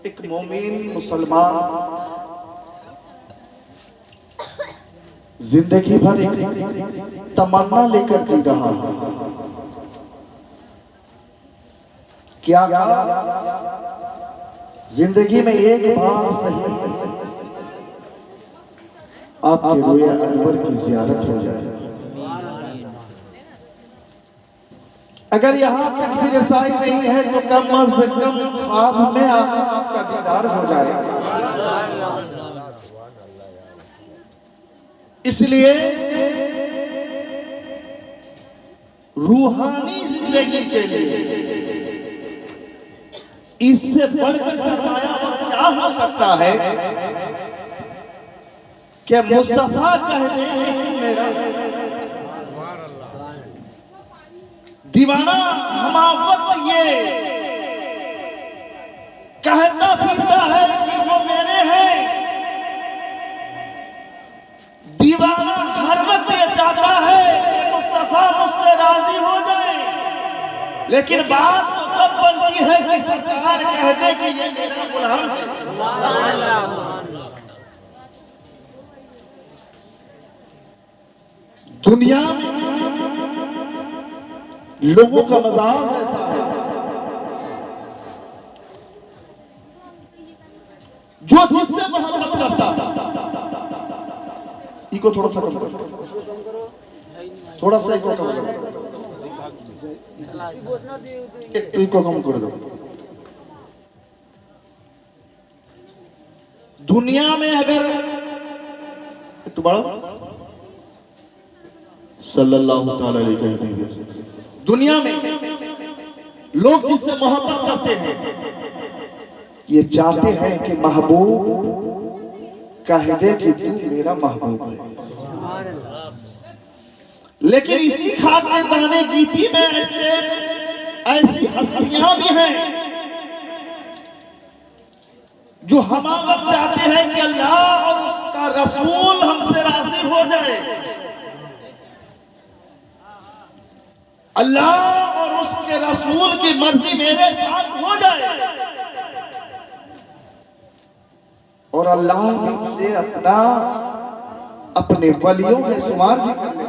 एक मोमिन मुसलमान जिंदगी भर एक तमन्ना लेकर जी रहा है। क्या जिंदगी में एक बार सही आपके रोए अकबर की जियारत हो जाए। अगर यहाँ तक भी रसाई नहीं है तो कम से कम ख्वाब में आपका दीदार हो जाए। इसलिए रूहानी जिंदगी के लिए इससे बढ़कर सरमाया और क्या हो सकता है कि मुस्तफा कहते हैं कि मेरा दीवाना हमावत ये कहता फिरता है कि वो मेरे हैं। दीवाना हर वक्त ये चाहता है कि मुस्तफा मुझसे राजी हो जाए, लेकिन बात तो तब बनती है कि सरकार कह दे कि ये मेरा गुलाम है। दुनिया में लोगों का मजाज ऐसा है जो जिससे मोहब्बत करता है। इको थोड़ा सा कम करो, थोड़ा सा इको कम करो, इको कम कर दो। दुनिया में अगर तो बढ़ो सल्लल्लाहु ताला अलैहि वसल्लम, दुनिया में लोग जिससे मोहब्बत करते हैं ये चाहते हैं कि महबूब कह दे कि तू मेरा महबूब है। लेकिन इसी खातिरदाने गीती में ऐसी हस्तियां भी हैं जो हम चाहते हैं कि अल्लाह और उसका रसूल हमसे राजी हो जाए, अल्लाह और उसके रसूल की मर्जी मेरे साथ हो जाए, और अल्लाह हमसे अपने वलियों में शुमार भी कर ले।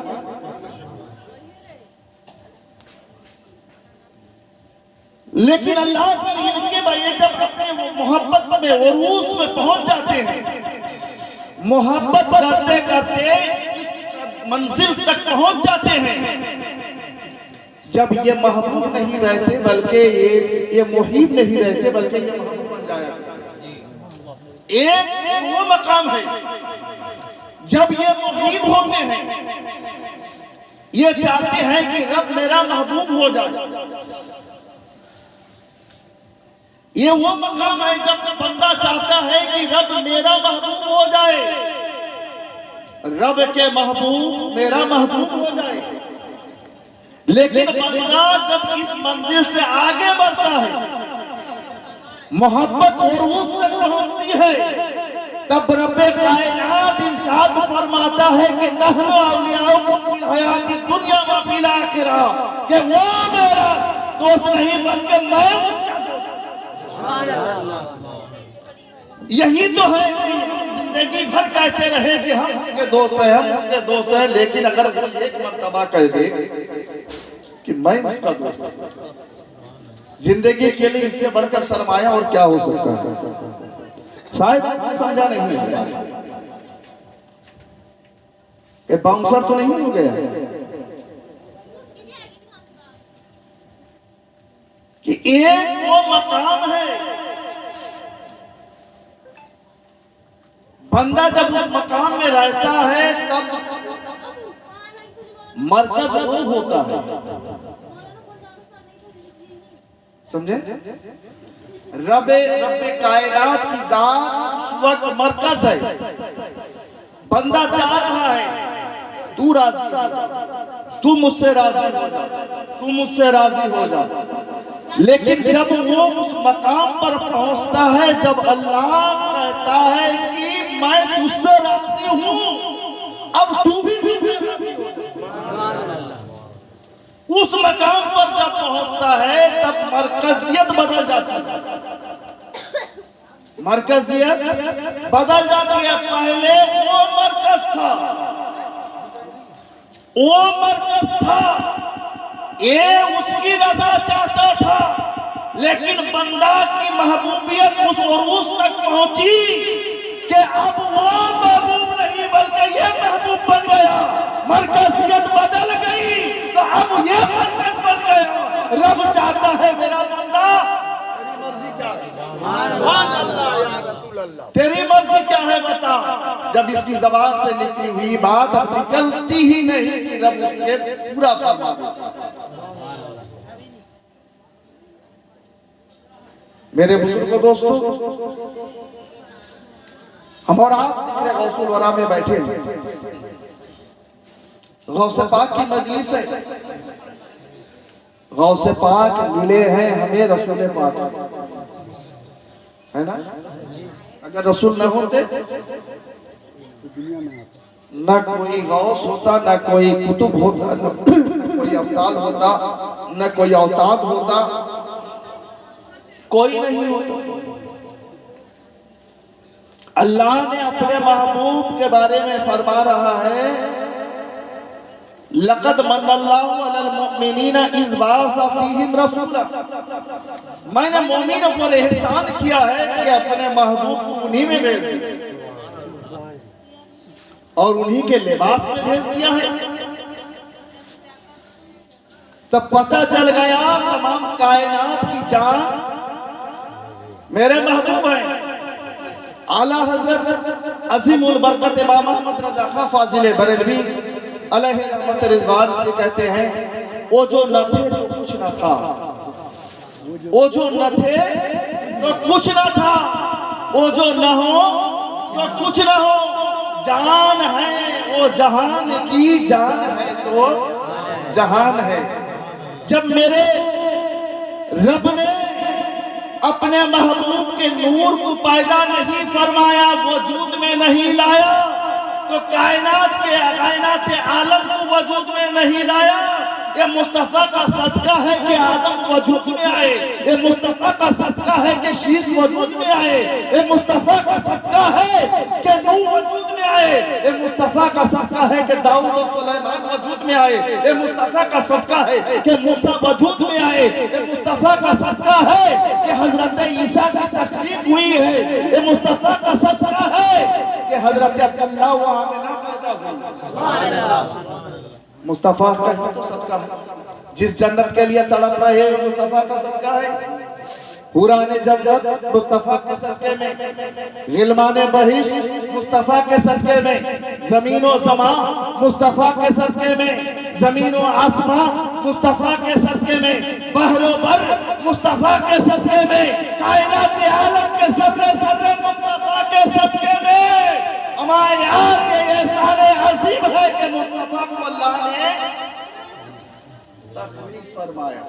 लेकिन अल्लाह फिर इनके भाई जब अपने मोहब्बत में उरूस में पहुंच जाते हैं, मोहब्बत करते करते इस मंजिल तक पहुंच जाते हैं जब ये महबूब नहीं रहते बल्कि ये मुहीब नहीं रहते बल्कि ये महबूब बन जाया। एक वो मकाम है जब ये मुहीब होते हैं, ये चाहते हैं कि रब मेरा महबूब हो जाए। ये वो मकाम है जब बंदा चाहता है कि रब मेरा महबूब हो जाए, रब के महबूब मेरा महबूब हो जाए। लेकिन बंदा जब इस मंजिल से आगे बढ़ता है, मोहब्बत उरूस तक पहुंचती है, तब रब्बे कायनात इरशाद फरमाता है कि नहनु औलियाउकुम फिल हयाति दुनिया व फिल आखिरा, कि वो मेरा दोस्त नहीं बल्कि मैं उसका दोस्त। सुभान अल्लाह। यही तो है कि जिंदगी भर कहते रहे कि हम उसके दोस्त हैं, हम उसके दोस्त हैं, लेकिन अगर वो एक मर्तबा कह दे कि मैं उसका दोस्त हूं, जिंदगी के लिए इससे बढ़कर सरमाया और क्या हो सकता है। शायद समझा नहीं है, ये बाउंसर तो नहीं हो गया कि एक वो मकाम है, बंदा जब उस मकाम में रहता है तब मरकज वो होता है, समझे? रब्बे कायनात की जात उस वक्त मरकज है। बंदा चाह रहा है तू राजी, तू मुझसे राजी हो जा, तू मुझसे राजी हो जा। लेकिन जब वो उस मकाम पर पहुंचता है, जब अल्लाह कहता है कि मैं तुझसे राजी हूं, अब तू भी मुझसे राजी हो जा। उस मकाम पर जब पहुंचता है तब मरकजियत बदल जाती है। मरकजियत बदल जाती है। पहले वो मरकज था, ये उसकी रजा चाहता था, लेकिन बंदा की महबूबियत उस उरूस तक पहुंची कि अब वो महबूब नहीं बल्कि ये महबूब बन गया। मरकजियत बदल गई तो अब ये मरकज बन गया। रब चाहता है मेरा बंदा तेरी मर्जी क्या है, तेरी मर्जी क्या है बता। जब इसकी जबान से निकली हुई बात अब निकलती ही नहीं कि रब उसके पूरा फरमा दे। मेरे बुजुर्ग दोस्तों, हम और आप जिक्र गौसुल वरा में बैठे हैं, गौसे पाक की मजलिस है। गौसे पाक मिले हैं हमें रसूल पाक से, है ना। अगर रसूल न होते न कोई गौस होता, न कोई कुतुब होता, न कोई अवताल होता, न कोई औताद होता, कोई नहीं होता। अल्लाह ने अपने महबूब के बारे में फरमा रहा है, लक़द मन्नल्लाहु अलल मुमिनीना इज़ बअसा फ़ीहिम रसूला। मैंने मोमिनों पर एहसान किया है कि अपने महबूब को उन्हीं में भेज दिया और उन्हीं के लिबास में भेज दिया है। तब पता चल गया तमाम कायनात की जान मेरे महबूब हैं। आला हजरत अज़ीमुल बरकत इमाम अहमद रज़ा खां फाजिल बरेलवी अलैहि रहमत रिज़वान से कहते हैं, वो जो न थे तो कुछ न था, वो जो न थे तो कुछ न था, वो जो न हो तो कुछ न हो। जान है वो जहान की जान है तो जहान है। जब मेरे रब ने अपने महबूब के नूर को पैदा नहीं फरमाया, वजूद में नहीं लाया, तो कायनात आलम को वजूद में नहीं लाया। ये मुस्तफा का सदका है कि आदम वजूद में आए, ये मुस्तफा का सदका है कि शीश वजूद में आए, ये मुस्तफा का सदका है कि नूह वजूद में आए, ये मुस्तफा का सदका है कि दाऊद और सुलेमान वजूद में आए, ये मुस्तफा का सदका है कि मूसा वजूद में आए, ये मुस्तफा का सदका है कि हजरत ईसा की तस्लीम हुई है, ये मुस्तफा का सदका है कि हजरत अब्दुल्लाह व आमिना पैदा हुई। मुस्तफा का तो सदका है। जिस जन्नत के लिए तड़प रहे हैं मुस्तफा का सदका है। हुराने जन्नत मुस्तफा के सदके में, गिलमाने बहिश मुस्तफा के सदके में, जमीनो समा मुस्तफा के सदके में, जमीनो आसमां मुस्तफा के सदके में, बहरो बर मुस्तफा के सदके में, कायनात आलम के सर्रे सर्रे मुस्तफा के सदके में। हमारे यार के ये सारे अजीम है कि मुस्तफा को अल्लाह ने तस्लीम फरमाया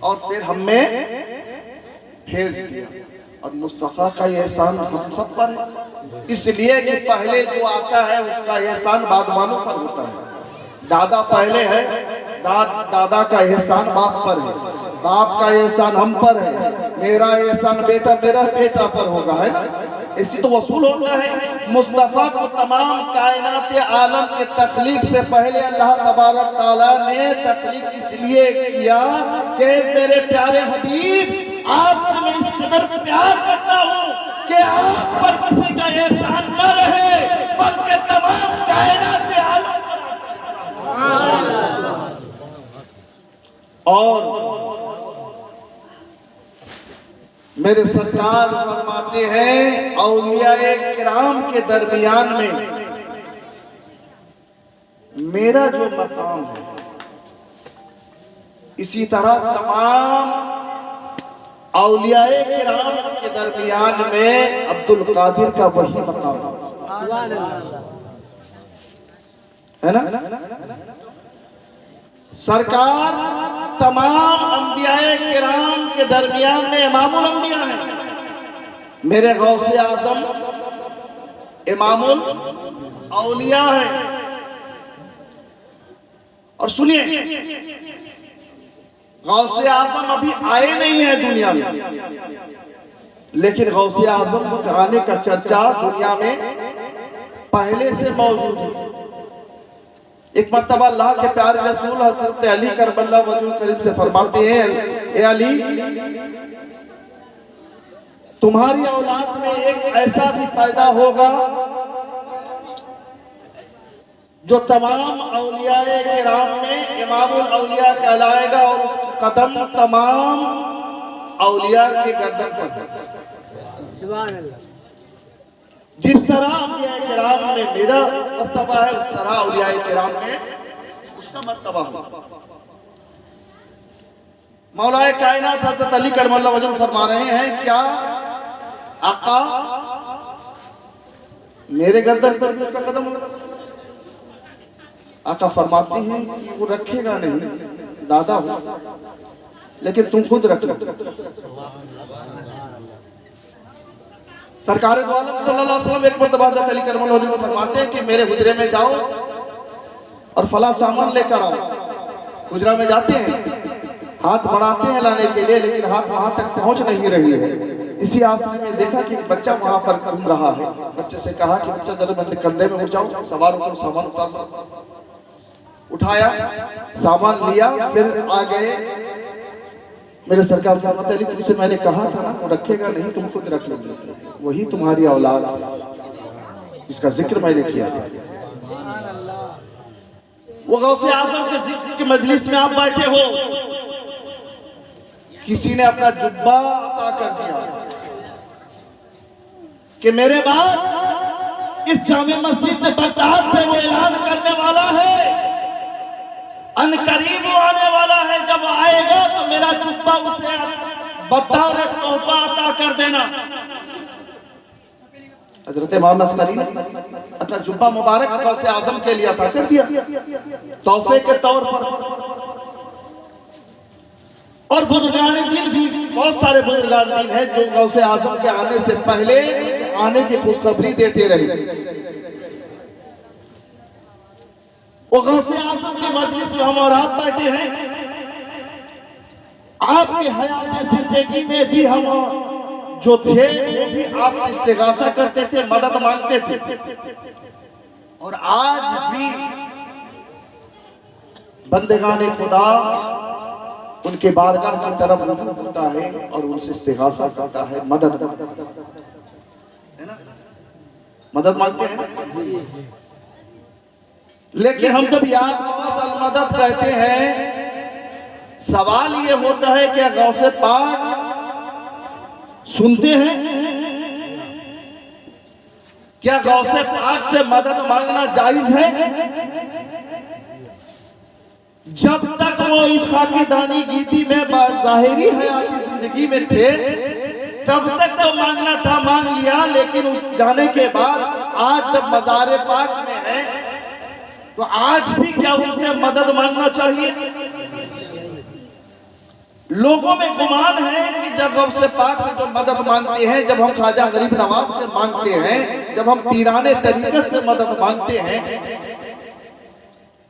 और फिर हमें भेज दिया। और मुस्तफा का ये एहसान हम सब पर है, इसलिए कि पहले जो आता है उसका एहसान बाद वालों पर होता है। दादा पहले है, दादा का एहसान बाप पर है, बाप का एहसान हम पर है, मेरा एहसान बेटा मेरा बेटा पर होगा, है ना। इसी तो वसूल होता है। मुस्तफा को तमाम कायनात आलम के तख्लीक से पहले अल्लाह तबारक तआला ने तख्लीक इसलिए किया कि मेरे प्यारे हबीब आपसे मैं इस कदर प्यार करता हूँ कि आप पर किसी का एहसान न रहे बल्कि तमाम कायनात आलम पर। और मेरे सरकार फरमाते हैं औलियाए किराम के दरमियान में मेरा जो मकाम है, इसी तरह तमाम औलियाए किराम के दरमियान में अब्दुल कादिर का वही मकाम है ना। सरकार तमाम अंबियाए किराम के दरमियान में इमामुल अंबिया है। मेरे गौसे आजम इमामुल औलिया है। और सुनिए, गौसे आजम अभी आए नहीं है दुनिया में, लेकिन गौसे आजम के आने का चर्चा दुनिया में पहले से मौजूद है। एक मर्तबा अल्लाह के प्यारे रसूल हज़रत अली करबला वजह करीम से फरमाते हैं, ए अली, तुम्हारी औलाद में एक ऐसा भी पैदा होगा जो तमाम औलियाए किराम में इमामुल औलिया कहलाएगा और उसका कदम तमाम औलिया के गर्दन पर है। सुभान अल्लाह। जिस तरह औलिया किराम में मेरा मर्तबा है, उस तरह औलिया किराम में उसका मर्तबा है। मौलाए कायनात हज़रत अली करमल्लाहु वजह फरमा रहे हैं, क्या आका मेरे गर्दन पर भी उसका कदम होगा? आका फरमाती हैं कि वो रखेगा नहीं, दादा हो, लेकिन तुम खुद रख लो। सरकार दो आलम सल्लल्लाहु अलैहि वसल्लम एक मर्तबा हज़रत अली करमल्लाहु वजह फरमाते हैं कि मेरे हुजरे में जाओ और फला सामान लेकर आओ। हुजरा में जाते हैं, हाथ बढ़ाते हैं लाने के लिए, लेकिन हाथ वहां तक पहुंच नहीं रही है। इसी आसमान में देखा कि बच्चा वहां पर घूम रहा है। बच्चे से कहा कि बच्चा जरा बंद कंधे में उठ जाओ, सवार होकर सामान उतार। उठाया, सामान लिया, फिर आ गए। मेरे सरकार का मतलब, तुमसे मैंने कहा था ना वो रखेगा नहीं, तुम खुद रख लो। वही तुम्हारी औलाद इसका जिक्र मैंने किया था। वो गौसे आज़म के जिक्र की मजलिस में आप बैठे हो, किसी ने अपना जुब्बा अता कर दिया कि मेरे बाद इस जामे मस्जिद से बगदाद से वो ऐलान करने वाला है, अनकरीब वो आने वाला है, जब आएगा तो मेरा जुब्बा उसे बतौर तोहफा अता कर देना। हजरत मोहम्मद अली अपना जुब्बा मुबारक गौसे आजम के लिए अता कर दिया तोहफे के तौर पर। और बुजुर्गाने दिन भी बहुत सारे बुजुर्गान दिन है जो गौसे आजम के आने से पहले आने की खुशखबरी देते रहे। वो गौसे आजम की मजलिस में हम और आप बैठे हैं। आपकी हयात जिंदगी में भी हम जो थे वो भी आपसे इस्तिगासा करते थे, मदद मांगते थे, और आज भी बंदेगाने खुदा उनके बारगाह की तरफ रुजू होता है और उनसे इस्तिगासा करता है, मदद है ना, मदद मांगते हैं ना। लेकिन हम जब याद मदद कहते हैं, सवाल ये होता है क्या गौसे पाक सुनते हैं? क्या गौसे पाक से मदद मांगना जायज है? जब तक वो इस खाकिदानी गीती में ज़ाहिरी हयाती जिंदगी में थे तब तक तो मांगना था, मांग लिया। लेकिन उस जाने के बाद आज जब मज़ार पाक में है तो आज भी क्या उनसे मदद मांगना चाहिए? लोगों में गुमान है कि जब गौसे पाक से जो मदद मांगते हैं, जब हम ख्वाजा गरीब नवाज से मांगते हैं, जब हम पीराने तरीकत से मदद मांगते हैं,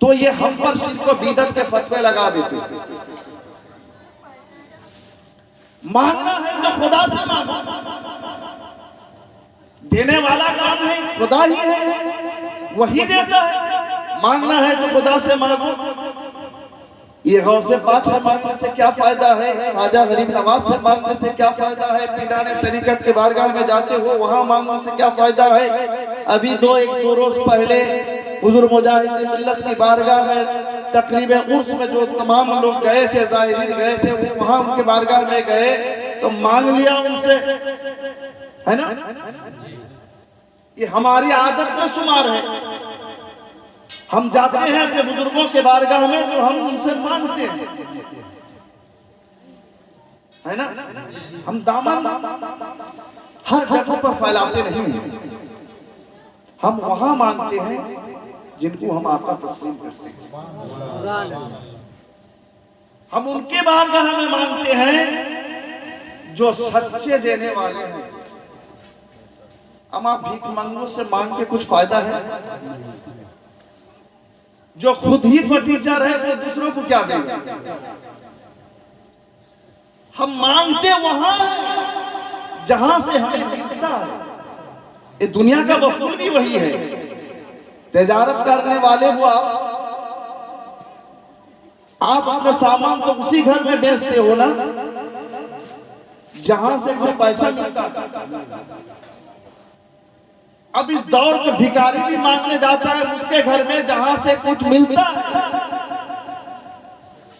तो ये हम पर शिर्क व बिदअत के फतवे लगा देते हैं। मांगना है तो खुदा से मांगो, देने वाला कौन है? खुदा ही है, वही देता है। मांगना है तो खुदा से मांगो। ये गौसे पाक से मांगने से क्या फायदा है? ख्वाजा गरीब नवाज से मांगने से क्या फायदा है? पीराने तरीकत के बारगाह में जाते हो, वहां मांगने से क्या फायदा है? अभी दो रोज पहले हुजूर मुजाहिद मिल्लत की बारगाह में तकरीब उर्स में जो तमाम लोग गए थे, ज़ाहिरीन गए थे, वहां उनके बारगाह में गए तो मांग लिया उनसे, है ना। ये हमारी आदत में शुमार है। हम जाते हैं अपने बुजुर्गों के बारगाह में तो हम उनसे मांगते हैं, है ना। हम दामन हर जगह पर फैलाते नहीं हैं। हम वहां मांगते हैं जिनको हम आका तस्लीम करते हैं। हम उनके बारगाह में मांगते हैं जो सच्चे देने वाले हैं। अब आप भीख मंगों से मांग के कुछ फायदा है? जो खुद ही फटीचर है वो दूसरों को क्या देगा? हम मांगते वहां जहां से हमें मिलता है। ये दुनिया का वसूल भी वही है। तिजारत करने वाले हो आप अपने सामान तो उसी घर में बेचते हो ना जहां से पैसा मिलता है। अब इस दौर में भिखारी भी मांगने जाता है उसके घर में जहां से कुछ मिलता है,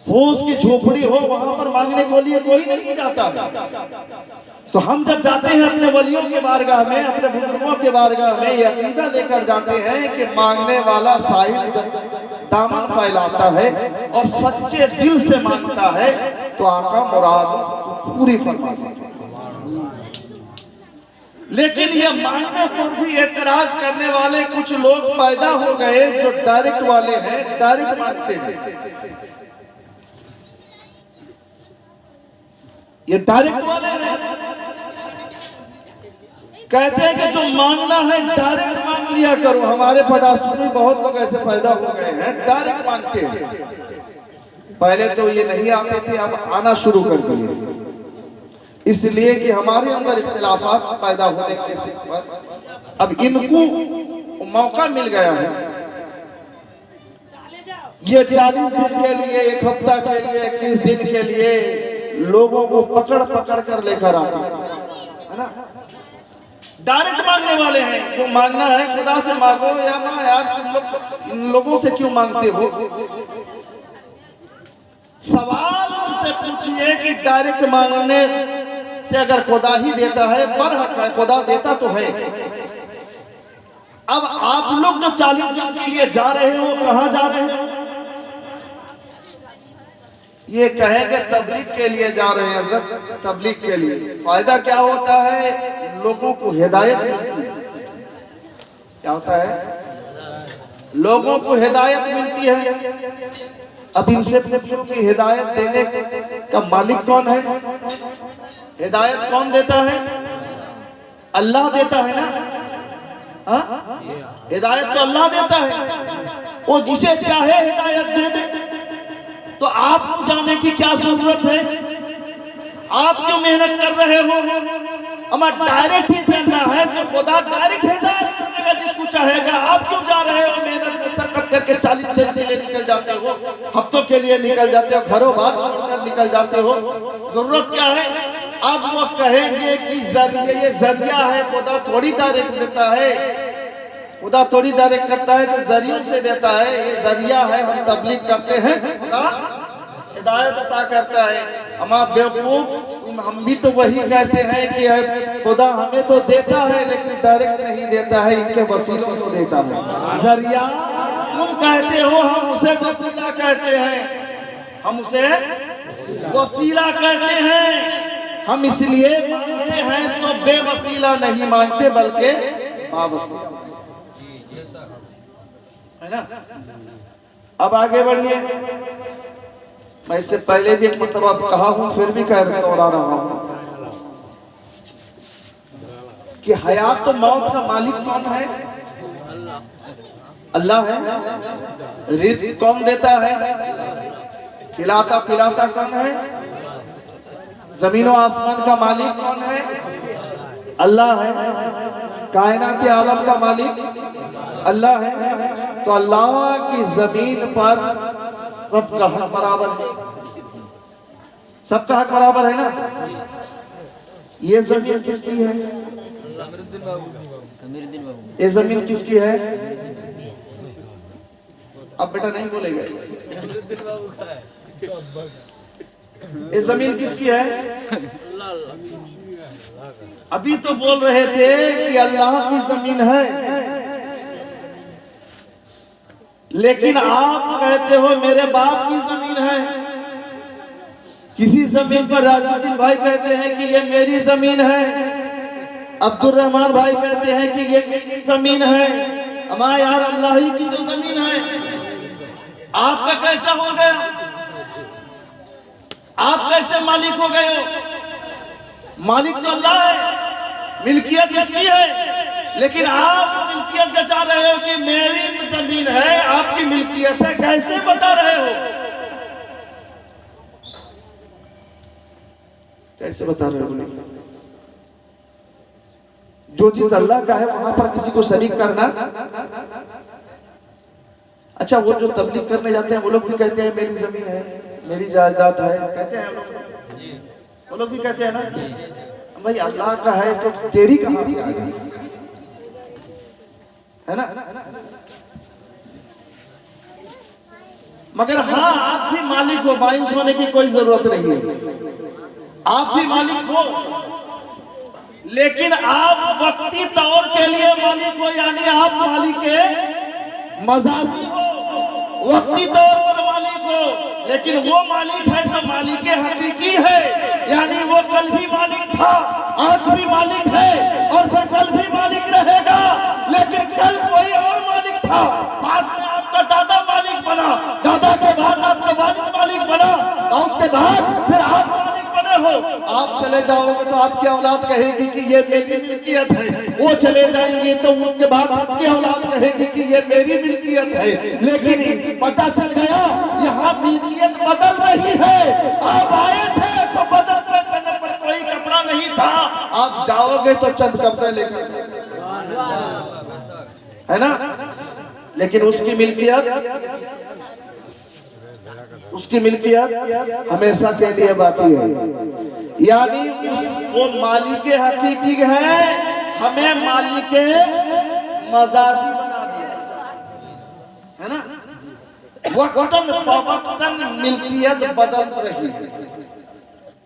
हो उसकी झोपड़ी हो, वहां पर मांगने के लिए कोई नहीं जाता है। तो हम जब जाते हैं अपने वलियों के बारगाह में, अपने बुजुर्गों के बारगाह में, ये अकीदा लेकर जाते हैं कि मांगने वाला साहिब दामन फैलाता है और सच्चे दिल से मांगता है तो आका मुराद पूरी फरमाते हैं। लेकिन ये मांगने पर भी एतराज करने वाले कुछ लोग पैदा हो गए जो डायरेक्ट वाले हैं, डायरेक्ट मांगते हैं। ये डायरेक्ट वाले हैं, कहते हैं कि जो मांगना है डायरेक्ट मांग लिया करो। हमारे पड़ोस में बहुत लोग ऐसे पैदा हो गए हैं, डायरेक्ट मांगते हैं। पहले तो ये नहीं आते थे, अब आना शुरू कर दिए, इसलिए कि हमारे अंदर इख्तिलाफात पैदा होने के सिलसिले अब इनको मौका मिल गया है। ये 40 दिन के लिए, एक हफ्ता के लिए, 21 दिन के लिए लोगों को पकड़ पकड़ कर लेकर आते है ना। डायरेक्ट मांगने वाले हैं। जो मांगना है खुदा से मांगो, या ना यार तुम लोग इन लोगों से क्यों मांगते हो। सवाल उनसे पूछिए कि डायरेक्ट मांगने से अगर खुदा ही देता है, पर हक है, खुदा देता तो है। अब आप लोग जो 40 दिन के लिए जा रहे हो, कहां जा रहे हो। ये कहेंगे तबलीग के लिए जा रहे हैं हजरत, तबलीग के लिए। फायदा क्या होता है, लोगों को हिदायत मिलती है। क्या होता है, लोगों को हिदायत मिलती है। अब इनसे पूछो कि हिदायत देने का मालिक कौन है। हिदायत कौन देता है, अल्लाह देता है ना। हाँ, हिदायत तो अल्लाह देता है। वो जिसे चाहे हिदायत दे दे, तो आप जाने की क्या जरूरत है। आप क्यों मेहनत कर रहे हो। हमें डायरेक्ट ही करना है तो खुदा डायरेक्ट हिदायत देगा जिसको चाहेगा। आप क्यों जा रहे हो मेहनत में शक्कत करके 40 दिन के लिए निकल जाते हो, हफ्तों के लिए निकल जाते हो, घरों बार छोड़कर निकल जाते हो। जरूरत क्या है। अब वो कहेंगे कि ये जरिया है, खुदा थोड़ी डायरेक्ट देता है, खुदा थोड़ी डायरेक्ट करता है तो जरियों से देता है। ये जरिया है, हम तबलीग करते हैं, खुदा हिदायत अता करता है। हम बेवकूफ, हम भी तो वही कहते हैं कि खुदा हमें तो देता है लेकिन डायरेक्ट नहीं देता है, इनके वसीलों से देता है। जरिया तुम कहते हो, हम उसे वसीला कहते हैं, हम उसे वसीला कहते हैं। हम इसलिए मांगते हैं तो बेवसीला नहीं मांगते बल्कि बावसीला, है ना। अब आगे बढ़िए। मैं इससे पहले भी एक मरतबा कहा हूं, फिर भी दोहरा रहा हूं कि हयात तो मौत का मालिक कौन है, अल्लाह है। रिज़्क़ कौन देता है, खिलाता पिलाता कौन है। जमीन और आसमान का मालिक कौन है, अल्लाह है। कायनात के आलम का मालिक अल्लाह है। तो अल्लाह की जमीन पर सबका हक बराबर है, सबका हक बराबर है ना। ये जमीन किसकी है, ये जमीन किसकी है। अब बेटा नहीं बोलेगा। ये जमीन किसकी है। अभी तो बोल रहे थे कि अल्लाह की जमीन है, लेकिन आप कहते हो मेरे बाप की जमीन है। किसी जमीन पर राजुद्दीन भाई कहते हैं कि ये मेरी जमीन है, अब्दुल रहमान भाई कहते हैं कि ये मेरी जमीन है। हमारा यार अल्लाह ही की तो जमीन है। आपका कैसा हो गया, आप कैसे मालिक हो गए हो। मालिक तो अल्लाह है, मिल्कियत इसकी है, लेकिन आप मिल्कियत जचा रहे हो कि मेरी जमीन है, आपकी मिल्कियत है। कैसे बता रहे हो, कैसे बता रहे हो। जो चीज अल्लाह का है वहां पर किसी को शरीक करना। अच्छा, वो जो तबलीग करने जाते हैं वो लोग भी कहते हैं मेरी जमीन है, मेरी जायदाद है, कहते हैं वो लोग भी कहते हैं ना। भाई अल्लाह का है तो तेरी कहां से आ गई, है ना। मगर हाँ, आप भी मालिक हो, मायूस होने की कोई जरूरत नहीं है। आप भी मालिक हो, लेकिन आप वक्ती तौर के लिए मालिक हो, यानी आप मालिक के मजाजी हो, वक्ती तौर पर मालिक हो। लेकिन वो मालिक है तो मालिक हकीकी है, यानी वो कल भी मालिक था, आज भी मालिक है और फिर कल भी मालिक रहेगा। लेकिन कल कोई और मालिक था, बाद में आपका दादा मालिक बना, दादा के बाद आपका वालिद मालिक बना, और उसके बाद फिर आप मालिक बने हो। आप चले जाओगे तो आपकी औलाद कहेगी कि ये मेरी मिल्कियत है, वो चले जाएंगे तो उनके बाद आपकी औलाद कहेगी कि ये मेरी मिल्कियत है। लेकिन पता चल गया यहाँ मिल्कियत बदल रही है। आप आए थे तो बदल पर कोई कपड़ा नहीं था, आप जाओगे तो चंद कपड़े लेकर, है ना। लेकिन उसकी मिल्कियत हमेशा के लिए बाकी है, यानी वो मालिक हकीकी है, हमें मालिक मजाजी बना दिया, है ना। वक्तन फवक्तन मिल्कियत बदल रही है।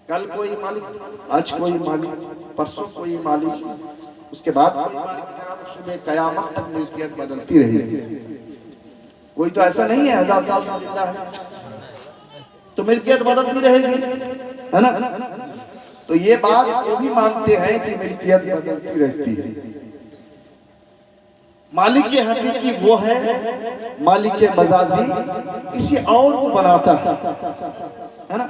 कल कोई मालिक था, आज कोई मालिक, परसों कोई मालिक, उसके बाद कोई मालिक, सुबह कयामत तक मिल्कियत बदलती रहेगी। कोई तो ऐसा नहीं है 1000 साल से जिंदा है तो मिल्कियत बदलती रहेगी, है ना। तो ये बात वो भी मानते हैं कि मिल्कियत बदलती रहती है। मालिक के हकीकी वो है, मालिक के मजाजी किसी और को बनाता है ना।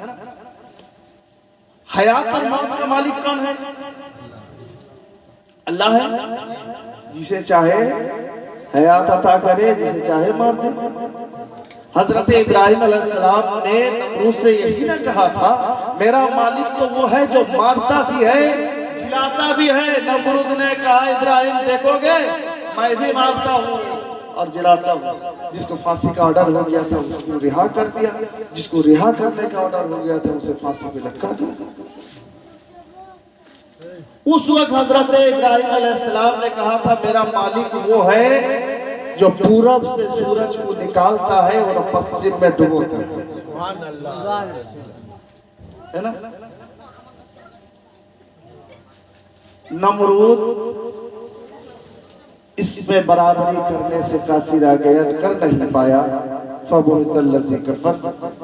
हयात और मौत का मालिक कौन है? अल्लाह है, जिसे चाहे हयात अता करे, जिसे चाहे मार दे। हजरत इब्राहिम अलैहिस्सलाम ने नमरूद से यही ना कहा था, मेरा मालिक तो वो है जो मारता भी है, जिलाता भी है। नमरूद ने कहा, इब्राहिम देखोगे मैं भी मारता हूँ और जिलाता हूँ। जिसको फांसी का ऑर्डर हो गया था उसको रिहा कर दिया, जिसको रिहा करने का ऑर्डर हो गया था उसे फांसी पे लटका दिया। उस वक्त हजरत इब्राहिम अलैहिस्सलाम ने कहा था, मेरा मालिक वो है जो पूरब से सूरज को निकालता है और पश्चिम में डुबोता है ना। नमरूद इसमें बराबरी करने से कासिर आ गया, कर नहीं पाया। फबुहितल लज़ी कफ़र,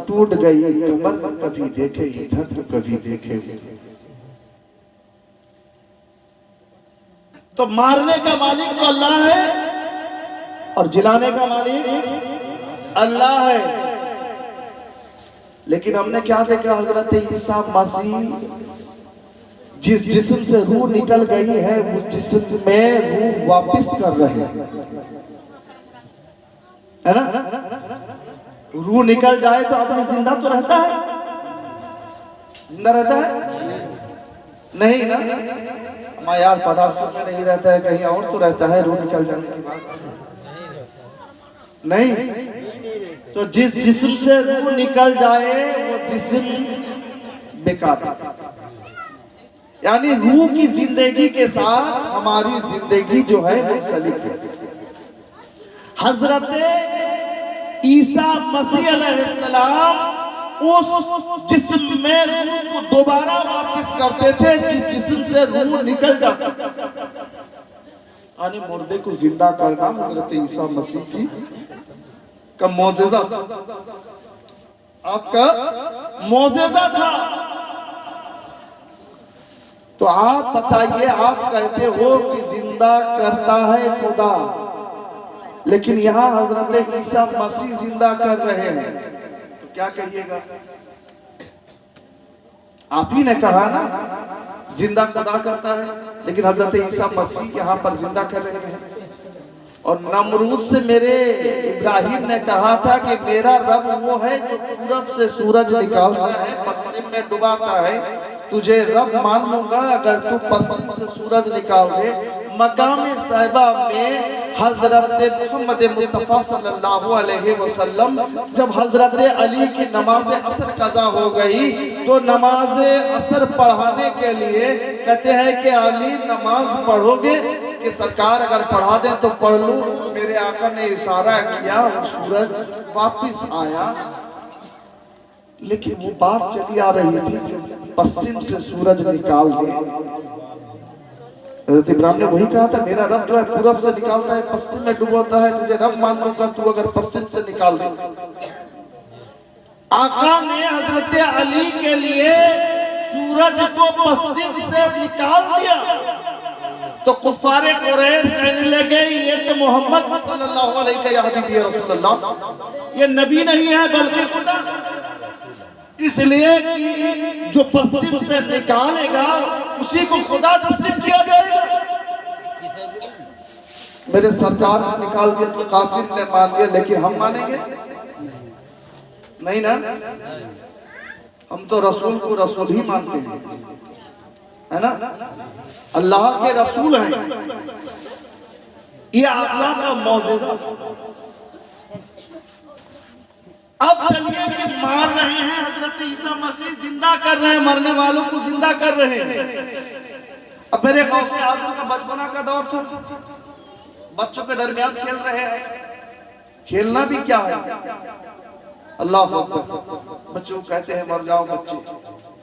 टूट गई कमर, कभी देखे इधर तो कभी देखे उधर। तो मारने का मालिक तो अल्लाह है और जिलाने का मालिक अल्लाह है। लेकिन हमने क्या देखा, हजरत ईसा मसीह जिस जिस्म से रूह निकल गई है उस जिस्म में रूह वापस कर रहे हैं, है ना। रूह निकल जाए तो आदमी जिंदा तो रहता है, जिंदा रहता है नहीं ना। यार पदार्थ में नहीं रहता है, कहीं और तो रहता है रूह निकल जाने के बाद, नहीं। तो जिस जिस्म से रूह निकल जाए वो जिस्म बेकार, यानी रूह की जिंदगी के साथ हमारी जिंदगी जो है वो सलीक है। हजरत ईसा मसीह अलैहिस्सलाम उस जिस्म में रूह को दोबारा वापस करते थे जिस जिस्म से रूह निकल जाती, यानी मुर्दे को जिंदा करना हजरत ईसा मसीह की का मौजज़ा, आपका मौजज़ा था। तो आप बताइए, आप कहते हो कि जिंदा करता है खुदा, लेकिन यहाँ हजरत ईसा मसीह जिंदा कर रहे हैं, तो क्या कहिएगा? आप ही ने कहा ना जिंदा खुदा करता है, लेकिन हजरत ईसा मसीह यहाँ पर जिंदा कर रहे हैं। और नमरूद से मेरे इब्राहिम ने कहा था कि मेरा रब वो है जो पूरब से सूरज निकालता है, पश्चिम में डुबाता है। तुझे रब मान लूंगा अगर तू पश्चिम से सूरज निकाल दे मकाम साहिबा में हजरत मोहम्मद मुस्तफ़ा सल्लल्लाहु अलैहि वसल्लम जब हजरत अली की नमाज असर कज़ा हो गई तो नमाज असर पढ़ाने के लिए कहते हैं कि अली नमाज पढ़ोगे कि सरकार अगर पढ़ा दें तो पढ़ लूं। मेरे आका ने इशारा किया, सूरज वापिस आया, लेकिन वो बात चली आ रही थी कि पश्चिम से सूरज निकाल दे। हज़रत इब्राहिम ने वही कहा था, मेरा रब जो है पूरब से निकालता है, पश्चिम में डुबोता है, तुझे रब मान लूंगा तू अगर पश्चिम से निकाल दे। आका ने हजरत अली के लिए सूरज को पश्चिम से निकाल दिया तो कुफारे कुरैश कहने लगे ये तो मोहम्मद सल्लल्लाहु अलैहि वसल्लम ये नबी नहीं है बल्कि खुदा, इसलिए कि जो पश्चिम से निकालेगा उसी को खुदा तस्लीम किया जाएगा। मेरे सरकार ने निकाल दिया तो काफिर ने मान लिया, लेकिन हम मानेंगे नहीं ना, हम तो रसूल को रसूल ही मानते हैं, है ना, अल्लाह के रसूल हैं। ये अल्लाह का मौजूदा। अब चलिए कि मार रहे हैं हजरत ईसा मसीह, जिंदा कर रहे हैं, मरने वालों को जिंदा कर रहे हैं। अब मेरे गौसे आज़म का बचपना का दौर था, बच्चों के दरमियान खेल रहे हैं। खेलना भी क्या है, अल्लाह अकबर। बच्चों कहते हैं मर जाओ बच्चे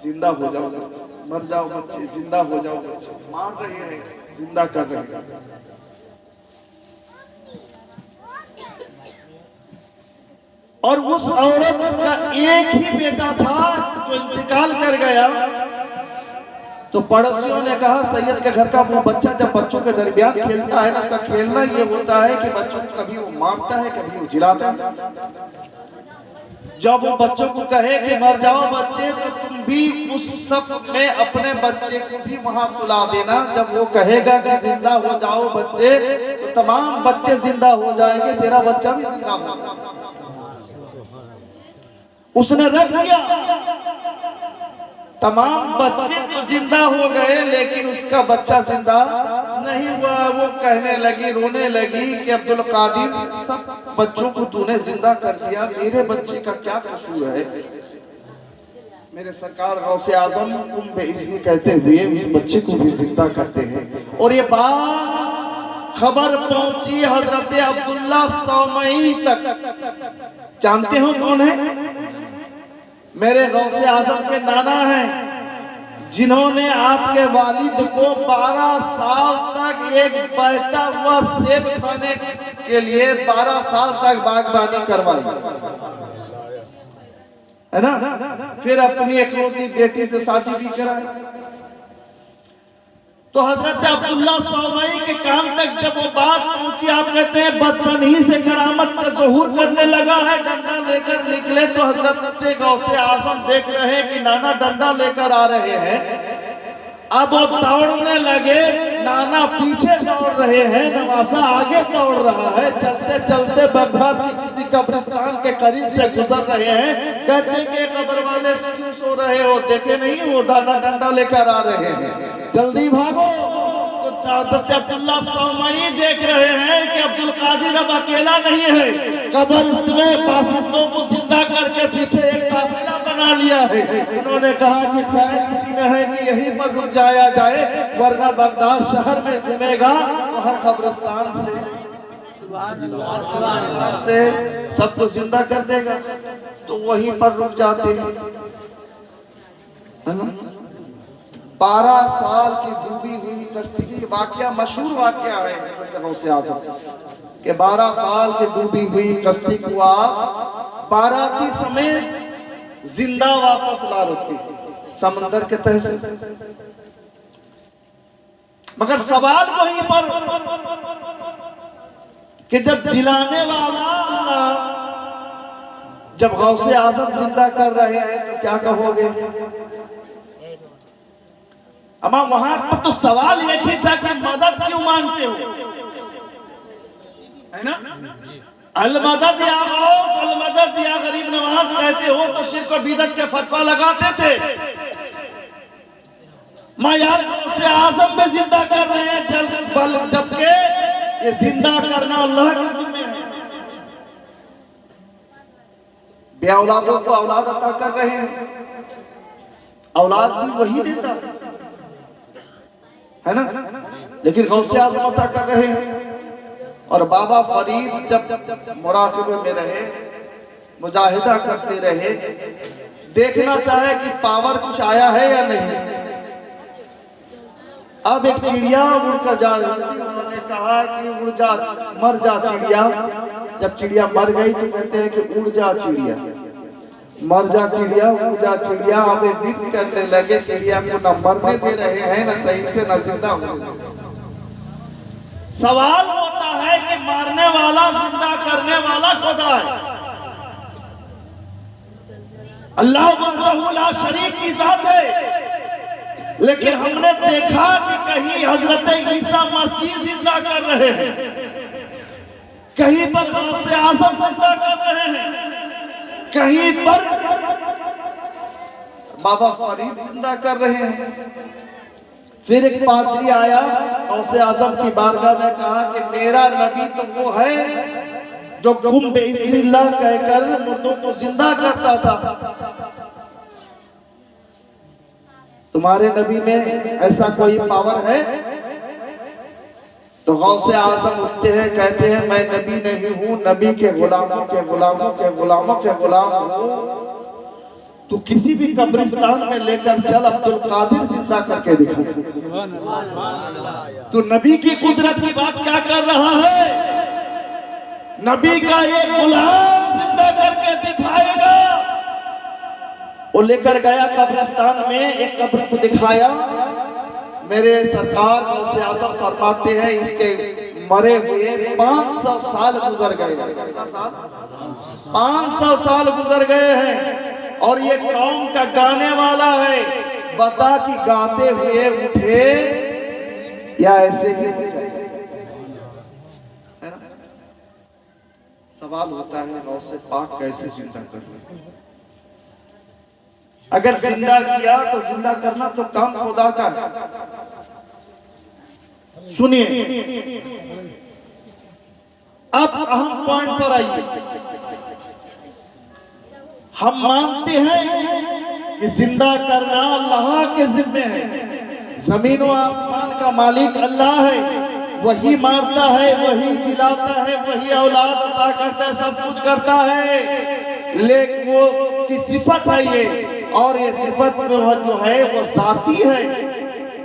जिंदा हो जाओ, मर जाओ बच्चे जिंदा हो जाओ, बच्चे मार रहे हैं जिंदा कर रहे हैं। और उस औरत का एक ही बेटा था जो इंतकाल कर गया, तो पड़ोसियों ने कहा सैयद के घर का वो बच्चा जब बच्चों के दरमियान खेलता है ना, उसका खेलना ये होता है कि बच्चों को कभी वो मारता है कभी वो जिलाता है। जब वो बच्चों को कहे कि मर जाओ बच्चे, तो तुम भी उस सब में अपने बच्चे को भी वहां सुला देना। जब वो कहेगा कि जिंदा हो जाओ बच्चे, तो तमाम बच्चे जिंदा हो जाएंगे, तेरा बच्चा भी जिंदा होगा। उसने रख दिया, तमाम बच्चे तो जिंदा हो गए, लेकिन उसका बच्चा जिंदा नहीं हुआ। वो कहने लगी, रोने लगी कि अब्दुल कादिर, सब बच्चों को तूने जिंदा कर दिया, मेरे बच्चे का क्या कसूर है। मेरे सरकार गौसे आजम तुम बेइज्जती कहते हुए उस बच्चे को भी जिंदा करते हैं। और ये बात खबर पहुंची हजरत अब्दुल्ला सौमई तक। जानते हो कौन है? मेरे गौसे आजम के नाना हैं, जिन्होंने आपके वालिद को 12 साल तक एक बहता हुआ सेब खाने के लिए 12 साल तक बागबानी करवाई, है ना, फिर अपनी इकलौती बेटी से शादी भी कराई। तो हजरत अब्दुल्ला सौमई के कान तक जब वो बात पहुंची, आप कहते हैं बचपन ही से करामत का ज़हूर करने लगा है। डंडा लेकर निकले तो हजरत गौसे आजम देख रहे हैं कि नाना डंडा लेकर आ रहे हैं। अब वो दौड़ने लगे, नाना पीछे दौड़ रहे हैं, नवासा आगे दौड़ रहा है। चलते चलते बगदाद की किसी कब्रिस्तान के करीब से गुजर रहे हैं। कहते कि कब्र वाले क्यों सो रहे हो, देखे नहीं वो डंडा लेकर आ रहे हैं, जल्दी भागो। तो हज़रत अब्दुल्ला सौमई देख रहे हैं कि अब्दुल कादिर अब अकेला नहीं है, कब्र में बासितों को जिंदा करके पीछे एक काफिला बना लिया है। उन्होंने कहा कि शायद इसी में है कि यहीं पर रुक जाया जाए, वरना बगदाद शहर में घूमेगा तो हर कब्रिस्तान से सबको जिंदा कर देगा। तो वहीं पर रुक जाते हैं, है ना। 12 साल की डूबी हुई कश्ती की वाकया, मशहूर वाकया है गौसे आज़म के। 12 साल की डूबी हुई कश्ती को आप बाराती समेत जिंदा वापस ला रखी समंदर के तह से। मगर सवाल वहीं पर कि जब जिलाने वाला जब गौसे आज़म जिंदा कर रहे हैं तो क्या कहोगे? अमा वहां पर तो सवाल एक ही था कि मदद क्यों मांगते हो, है ना। अलमदद या गौस, अलमदद या गरीब नवाज कहते हो तो शिर्क और बिदअत के फतवा लगाते थे। मैं यार से आजम में जिंदा कर रहे हैं जबकि ये जिंदा करना अल्लाह के जिम्मे है। बे औलादों को औलाद अता कर रहे हैं, औलाद भी वही देता है ना, लेकिन गौसे आजम अता कर रहे हैं। और बाबा फरीद जब मुराक़बे में रहे, मुजाहिदा करते रहे, देखना चाहे कि पावर कुछ आया है या नहीं। अब एक चिड़िया उड़कर जा रही थी, उन्होंने कहा कि उड़ जा, मर जा चिड़िया। जब चिड़िया मर गई तो कहते हैं कि उड़ जा चिड़िया, मर जा चिड़िया, उड़ जा चिड़िया। अब विक्त करने लगे, चिड़िया को न मरने दे रहे हैं, न सही से न जिंदा होने। सवाल होता है कि मारने वाला जिंदा करने वाला खुदा है, अल्लाह वहदहू ला शरीक की जात है। लेकिन हमने देखा कि कहीं हजरत ईसा मसीह जिंदा कर रहे हैं, कहीं पर गौसे आजम जिंदा कर रहे हैं, कहीं पर बाबा फरीद जिंदा कर रहे हैं। फिर एक पादरी आया गौसे आजम की बारगाह में, कहा कि मेरा नबी तो वो है जो गुम बेइज़्निल्लाह कहकर मुर्दों को जिंदा करता था, तुम्हारे नबी में ऐसा कोई पावर है? तो गौसे आजम उठते हैं, कहते हैं मैं नबी नहीं हूं, नबी के गुलामों के गुलामों के गुलामों के गुलाम हूं। तू किसी भी कब्रिस्तान में लेकर चल, अब्दुल कादिर जिंदा करके दिखा। तू नबी की कुदरत की बात क्या कर रहा है? नबी का ये गुलाम जिंदा करके दिखाएगा। वो लेकर गया कब्रिस्तान में, एक कब्र को दिखाया। मेरे सरकार गौसे आजम फरमाते हैं इसके मरे हुए 500 साल गुजर गए, 500 साल गुजर गए हैं, और ये कौम का गाने वाला है। बता कि गाते हुए उठे या ऐसे ही है ना? सवाल होता है गौसे पाक कैसे जिंदा कर रहे? अगर जिंदा किया तो जिंदा करना तो काम खुदा का है। सुनिए, अब अहम पॉइंट पर आइए। हम मानते हैं कि जिंदा करना अल्लाह के जिम्मे है। जमीन व आसमान का मालिक अल्लाह है, वही मारता है, वही जिलाता है, वही औलाद अता करता है, सब कुछ करता है। लेकिन वो की सिफत है ये, और ये सिफत में वो जो है वो जाती है।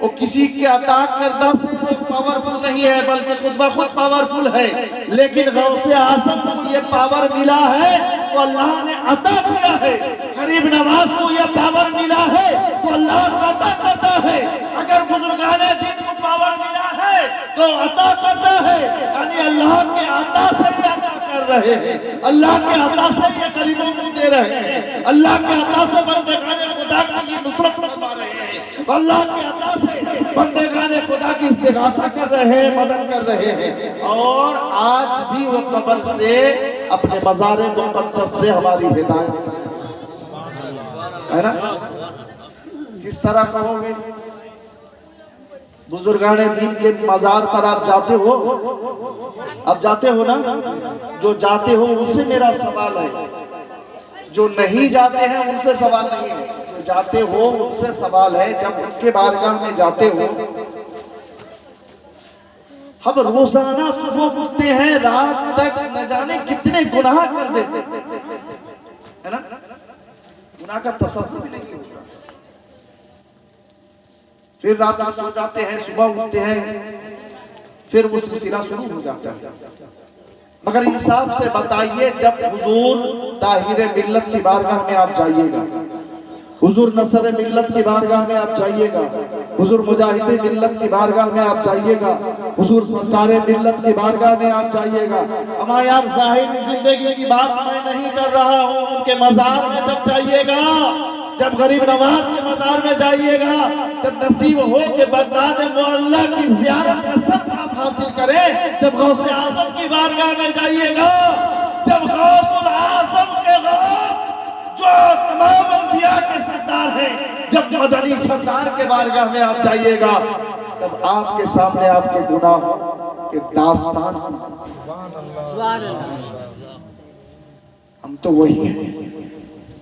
वो किसी के अता करदा से पावरफुल नहीं है, बल्कि खुद ब खुद पावरफुल है। लेकिन गौसे आजम को ये पावर मिला है तो अल्लाह ने अता किया है। गरीब नवाज को ये पावर मिला है तो अल्लाह को अता करता है। अगर बुजुर्गाने दिन को पावर मिला है तो अता करता है, यानी अल्लाह के अता से ही अता कर रहे हैं, अल्लाह के अता से ये गरीबों को दे रहे हैं, अल्लाह के अता से बंदेगाने खुदा की नुसरत फरमा रहे हैं, अल्लाह के अता से बंदेगाने खुदा की इस्तिगासा कर रहे हैं, मदद कर रहे हैं। और आज भी वो कब्र से अपने मज़ारे मुक़द्दस से हमारी हिदायत है ना। किस तरह कहोगे? बुजुर्गाने दीन के मज़ार पर आप जाते हो, अब जाते हो ना? जो जाते हो उनसे मेरा सवाल है, जो नहीं जाते हैं उनसे सवाल नहीं है। जो जाते हो उनसे सवाल है। जब उनके बारगाह में जाते हो, हम रोजाना सुबह उठते हैं, रात तक न जाने कितने गुनाह कर देते है ना, गुनाह का तसव्वुर भी नहीं होता। फिर रात में सो जाते हैं, सुबह उठते हैं, फिर वो सिलसिला शुरू हो जाता है। मगर इंसाफ से बताइए, जब हुजूर ताहिर मिल्लत की बारगाह में आप जाइएगा, हुजूर नसर मिल्लत की बारगाह में आप जाइएगा, हुजूर मुजाहिद मिल्लत की बारगाह में आप जाइएगा, हुजूर सरकार मिल्लत की बारगाह में आप जाइएगा। हमारे आप ज़ाहिरी जिंदगी की बात मैं नहीं कर रहा हूँ, उनके मज़ार में जब जाइएगा, जब गरीब नवाज के मज़ार में जाइएगा, जब नसीब हो के बगदाद मुअल्ला की ज़ियारत का सब आप हासिल करें, जब गौसे आज़म की बारगाह में जाइएगा, जब गौसुल आज़म के गौस जो तमाम अंबिया मेरा के सरदार हैं। जब मदनी सरदार के बारगाह में आप जाइएगा तब आपके सामने आपके गुनाह के दास्तान, हम तो वही हैं,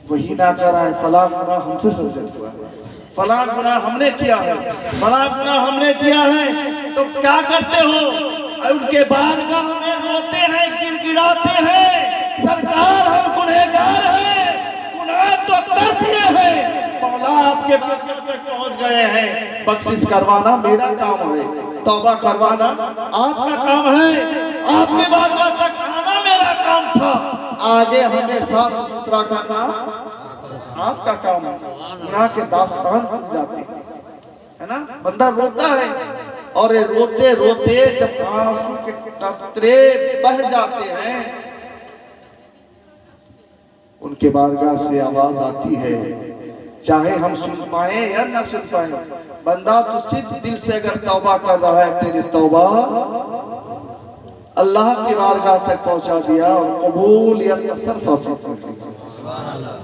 वही ना कराए। फला गुनाह हमसे सर्जन हुआ है, फला गुनाह हमने किया है, फला गुनाह हमने किया है। तो क्या करते हो? उनके बारगाह में रोते हैं, गिड़गिड़ाते हैं, सरकार हम गुनहगार हैं, गुनाह तो कर दिए हैं, मौला आपके बारगाह तक पहुंच गए हैं, बख्शिश करवाना मेरा काम है, तौबा करवाना आपका काम है, आपके बारगाह तक आना मेरा काम था, आगे हमें साफ सुथरा करना आपका काम है। गुनाह के दास्तान बन जाते हैं, है ना। बंदा रोता है और ये रोते रोते जब आंसू के कतरे बह जाते हैं, उनके बारगाह से आवाज आती है, चाहे हम सुन पाए या ना सुन पाए, बंदा तो सिर्फ दिल से अगर तौबा कर रहा है, तेरी तौबा अल्लाह की बारगाह तक पहुंचा दिया और कबूल या कसर हासिल कर लिया।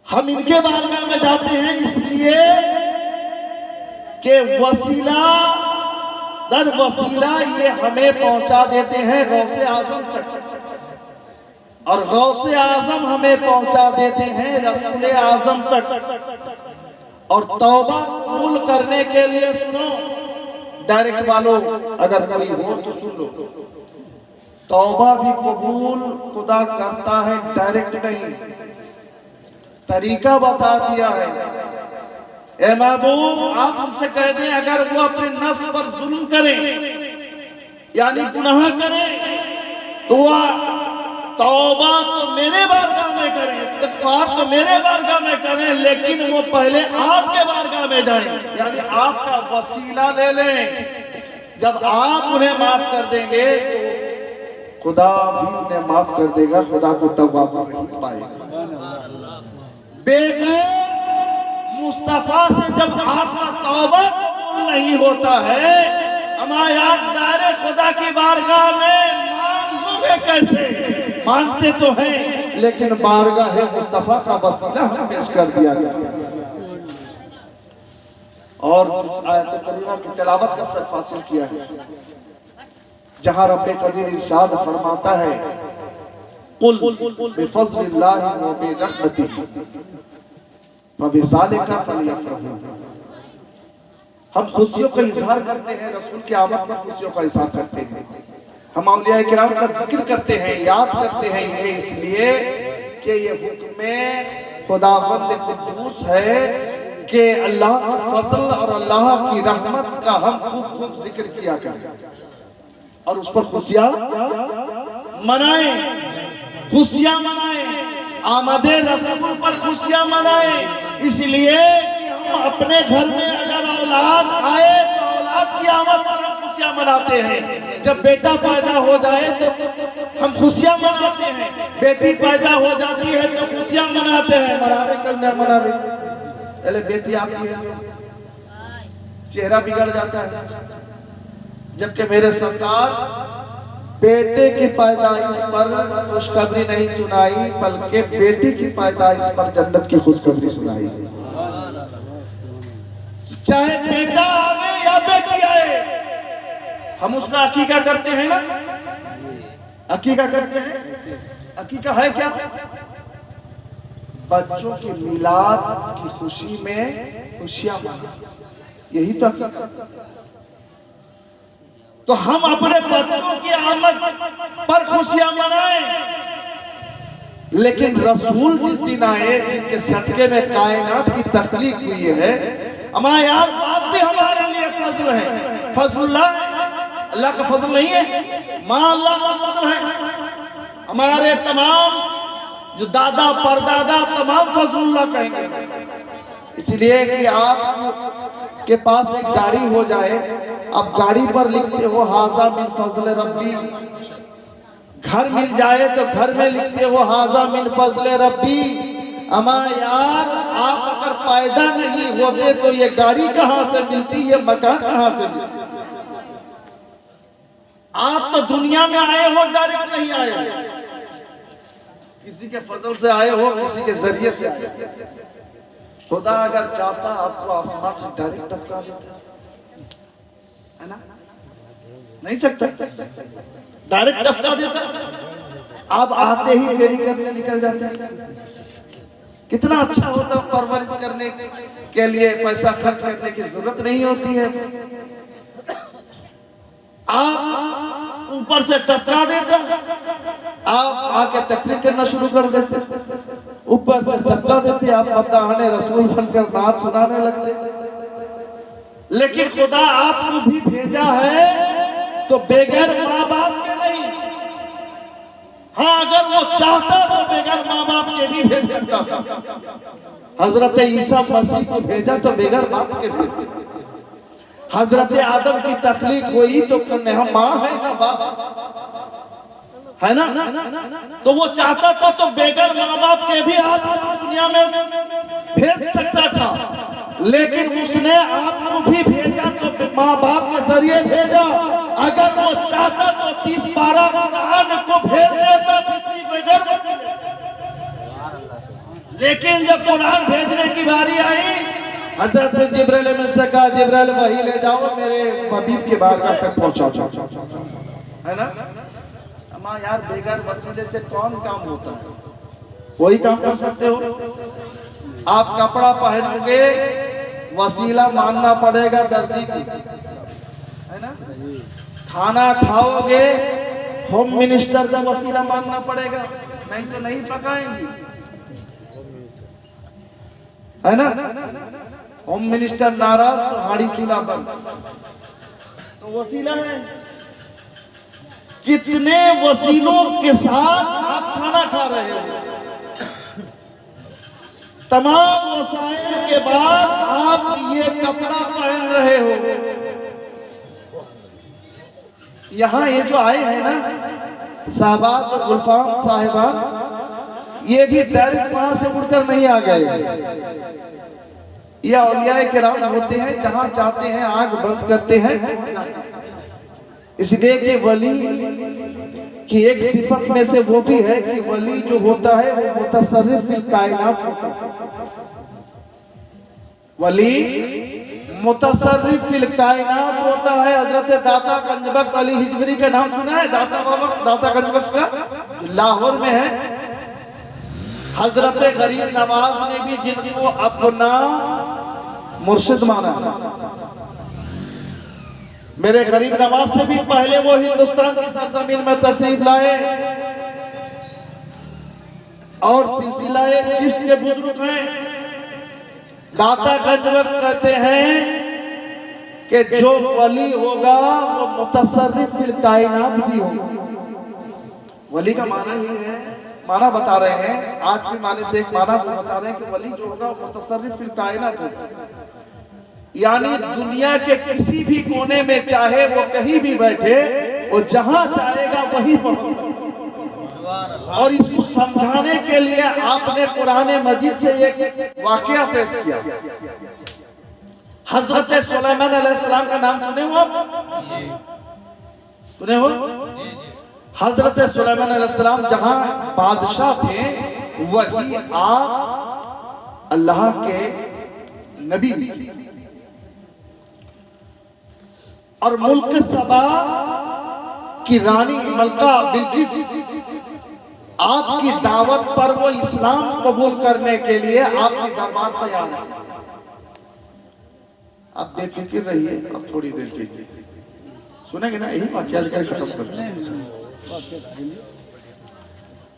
हम इनके बारगाह में जाते हैं इसलिए कि वसीला दर वसीला ये हमें पहुंचा देते हैं गौसे आजम तक, और गौसे आजम हमें पहुंचा देते हैं रसूल आजम तक। और तौबा कबूल करने के लिए सुनो, डायरेक्ट वालों अगर कोई हो तो सुन लो, तौबा भी कबूल खुदा करता है, डायरेक्ट नहीं, तरीका बता दिया है। ए महबूब, आप उनसे कह दें अगर वो अपने नफ्स पर जुल्म करे यानी गुनाह करे तो वह तौबा तो मेरे बारगाह में करें, इस्तिग़फ़ार तो मेरे बारगाह में करें, लेकिन वो पहले आपके बारगाह में जाएं, यानी आपका वसीला ले लें। जब आप उन्हें माफ कर देंगे तो खुदा भी उन्हें माफ कर देगा, खुदा को तौबा कर नहीं पाएगा। बेगैर मुस्तफा से जब आपका तौबा नहीं होता है, हमारे दायरे खुदा की बारगाह में मांगोगे कैसे? मांगते तो हैं लेकिन बारगाह है मुस्तफा का वसीला हम पेश कर दिया गया। और कुछ आयत करीमा की तिलावत का सिर्फ हासिल किया है, जहां रब्बे कदीर इरशाद फरमाता है, कुल बिफज़लिल्लाहि व बिरहमतिही व बिज़ालिका फलयफ़रहू। हम खुशियों का इजहार करते हैं, रसूल की आमद पर खुशियों का इजहार करते हैं, हम औलिया किराम का जिक्र करते हैं, याद करते हैं इन्हें, इसलिए कि ये हुक्म खुदावंद कुद्दूस है कि अल्लाह का फजल और अल्लाह की रहमत का हम खूब खूब जिक्र किया करें और उस पर खुशियां मनाएं, खुशियां मनाएं, आमदे रसूल पर खुशियां मनाएं। इसलिए कि हम अपने घर में अगर औलाद आए तो औलाद की आमद पर हम खुशियां मनाते हैं। जब बेटा पैदा हो जाए तो हम खुशियां मनाते हैं, बेटी पैदा हो जाती है तो खुशियां मनाते हैं। मनावे कल न मनावे, पहले बेटी आती है चेहरा बिगड़ जाता है, जबकि मेरे सरकार बेटे की पैदाइश पर खुशखबरी नहीं सुनाई, बल्कि बेटी की पैदाइश पर जन्नत की खुशखबरी सुनाई। चाहे बेटा आवे या बेटी आए, हम उसका अकीका करते हैं ना, अकीका करते हैं। अकीका है क्या? बच्चों की मिलाद की खुशी में खुशियां मनाना, यही तो अकीका। तो हम अपने बच्चों की आमद पर खुशियां मनाएं, लेकिन रसूल जिस दिन आए जिनके सदके में कायनात की तख्लीक हुई है, हमारे यार बाप भी हमारे लिए फजल है। फजलुल्लाह अल्लाह का फजल नहीं है, मां अल्लाह का फजल है। हमारे तमाम जो दादा परदादा तमाम फजलुल्लाह कहेंगे। इसलिए कि आप के पास एक गाड़ी हो जाए, अब गाड़ी पर लिखते हो हाजा मिन फजल रब्बी, घर मिल जाए तो घर में लिखते हो हाजा मिन फजल रब्बी। अमा यार, आप अगर पैदा नहीं होते तो ये गाड़ी कहां से मिलती, ये मकान कहां से मिलती? आप तो दुनिया में आए हो, डायरेक्ट नहीं आए। किसी के फजल से आए हो, किसी के जरिए से आए। खुदा अगर चाहता आपको आसमान से डायरेक्ट टपका देता है ना, नहीं सकता, डायरेक्ट टपका देता। आप आते ही मेरी करने निकल जाते हैं। कितना अच्छा होता, परवरिश करने के लिए पैसा खर्च करने की जरूरत नहीं होती है। आप ऊपर से टपका देता, आप आके तकरीर करना शुरू कर देते, ऊपर से टपका देते, आप मद्दाहने रसूल बनकर नात सुनाने लगते। लेकिन खुदा आपको भी भेजा है तो बगैर माँ बाप के नहीं। हाँ, अगर वो चाहता तो बगैर माँ बाप के भी भेज सकता था। हजरत ईसा मसीह को भेजा तो बगैर बाप के भेज दिया। हजरत आदम की तख्लीक हुई तो हम माँ है ना बाप है ना, तो वो चाहता था तो बगैर माँ बाप के भी आप दुनिया में भेज सकता था। लेकिन उसने आपको भी भेजा तो माँ बाप के जरिए भेजा। अगर वो चाहता तो 30-12 कुरान को भेज देता किसी बगैर वसीले। लेकिन जब कुरान भेजने की बारी आई, हजरत जिब्राइल में से कहा, जिब्राइल वही ले जाओ, मेरे हबीब के बारगाह तक पहुंचाओ, है ना। अम्मा यार, बगैर वसीले से कौन काम होता है? कोई काम कर सकते हो? आप कपड़ा पहनोगे, वसीला मानना पड़ेगा दर्जी की, है ना। खाना खाओगे, होम मिनिस्टर का वसीला मानना पड़ेगा, नहीं तो नहीं पकाएंगी, है ना। होम मिनिस्टर नाराज तो हाड़ी चूल्हा बंद, तो वसीला है। कितने वसीलों के साथ आप खाना खा रहे हो? तमाम वसाइल के बाद आप ये कपड़ा पहन रहे हो। यहाँ ये जो आए हैं ना साहबाज और गुलफाम साहिबान, ये भी डायरेक्ट वहां से उड़कर नहीं आ गए। ये औलिया किराम होते हैं, जहां चाहते हैं आंख बंद करते हैं। इसलिए कि वली की एक सिफत में से वो भी है कि वली जो होता है वो मुतसर्रिफ फिल कायनात होता है। वली मुतसर्रिफ फिल कायनात होता है। हजरत दाता गंजबख्श अली हिजबरी का नाम सुना है? दाता बाबा, दाता गंजबख्श का लाहौर में है। हजरत गरीब नवाज ने भी जिनको अपना मुर्शिद माना, मेरे गरीब नवाज से भी पहले वो हिंदुस्तान की सरजमीन में तशरीफ लाए और सिलसिलाए चिश्त के बुजुर्ग हैं। दाता गंजबख्श कहते हैं कि जो वली होगा वो मुतसर्रिफ फिल कायनात भी होगा। वली का माना ही है, माना बता रहे हैं, 8वें माने से एक माना बता रहे हैं कि वली जो होगा मुतसर्रिफ फिल कायनात होगा, यानी दुनिया के किसी भी कोने में चाहे वो कहीं भी बैठे, वो जहां चाहेगा वहीं पहुंच सकता। और इसको समझाने के लिए आपने कुरान मजीद से एक वाकया पेश किया। हजरत सुलेमान अलैहिस्सलाम का नाम सुने हो आप? सुने हो? हजरत सुलेमान अलैहिस्सलाम जहां बादशाह थे, वही आप अल्लाह के नबी भी थे। और मुल्क सबा की रानी मलका बिल्किस आपकी दावत पर वो इस्लाम कबूल करने के लिए आपके दरबार पर आ रहे। आप बेफिक्र रहिए, अब थोड़ी देर के सुनेंगे ना, यही वाकया लेकर खत्म करते हैं।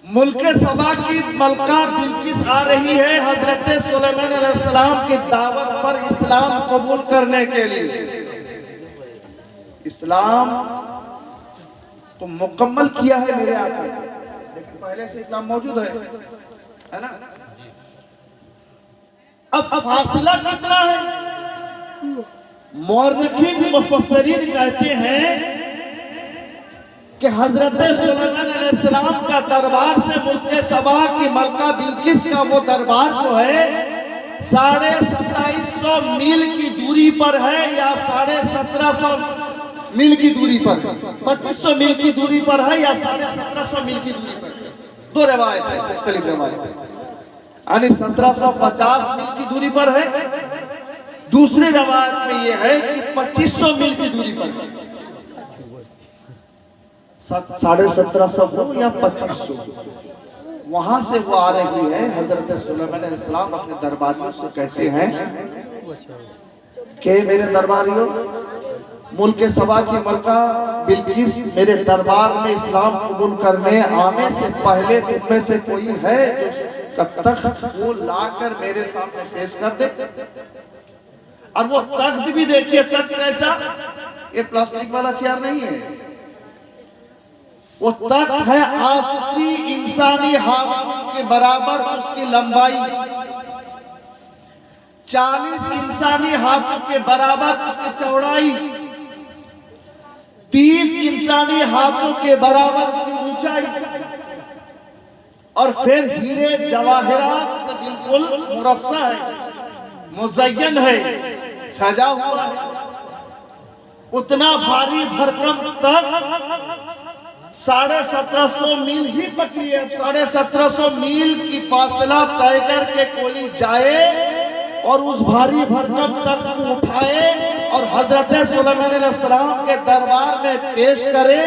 मुल्क सबा की मलका बिल्किस आ रही है हजरत सुलेमान अलैहिस्सलाम की दावत पर इस्लाम कबूल करने के लिए। इस्लाम तो मुकम्मल किया है मेरे आका, लेकिन पहले से इस्लाम मौजूद है ना। अब फासला कितना है? मुअर्रिखीन मुफस्सिरीन कहते हैं कि हजरत सुलेमान अलैहिस्सलाम का दरबार से मुल्क सबा की मलका बिल्किस का वो दरबार जो है 2750 मील की दूरी पर है, या 1750 मील की दूरी पर, 2500 मील की दूरी पर है, या 1750 मील की दूरी पर। दो रिवायत है, मुख्तलिफ रिवायत, यानी 1750 मील की दूरी पर है। दूसरी रिवायत में यह है कि 2500 मील की दूरी पर है। 1750 या 2500 वहां से वो आ रही है। हजरत सुलेमान अलैहिस्सलाम अपने दरबारियों से कहते हैं कि मेरे दरबारियों, मुल्क सबा की मलका बिल्किस मेरे दरबार में इस्लाम कबूल करने आने से पहले तुम से कोई है जो तख्त वो लाकर मेरे सामने पेश कर दे। और वो तख्त भी देखिए, तख्त कैसा, ये प्लास्टिक वाला चेयर नहीं है, वो तख्त है 80 इंसानी हाथों के बराबर उसकी लंबाई, 40 इंसानी हाथों के बराबर उसकी चौड़ाई, 30 इंसानी हाथों के बराबर उसकी ऊंचाई, और फिर हीरे जवाहरात से बिल्कुल मुरस्सा है, मुज़य्यन है, सजा हुआ है। उतना भारी भरकम तख्त 1750 मील ही पकड़िए, 1750 मील की फासला तय करके कोई जाए और उस भारी भरकम तख्त को उठाए और हजरत सुलेमान अलैहिस्सलाम के दरबार में पेश करे,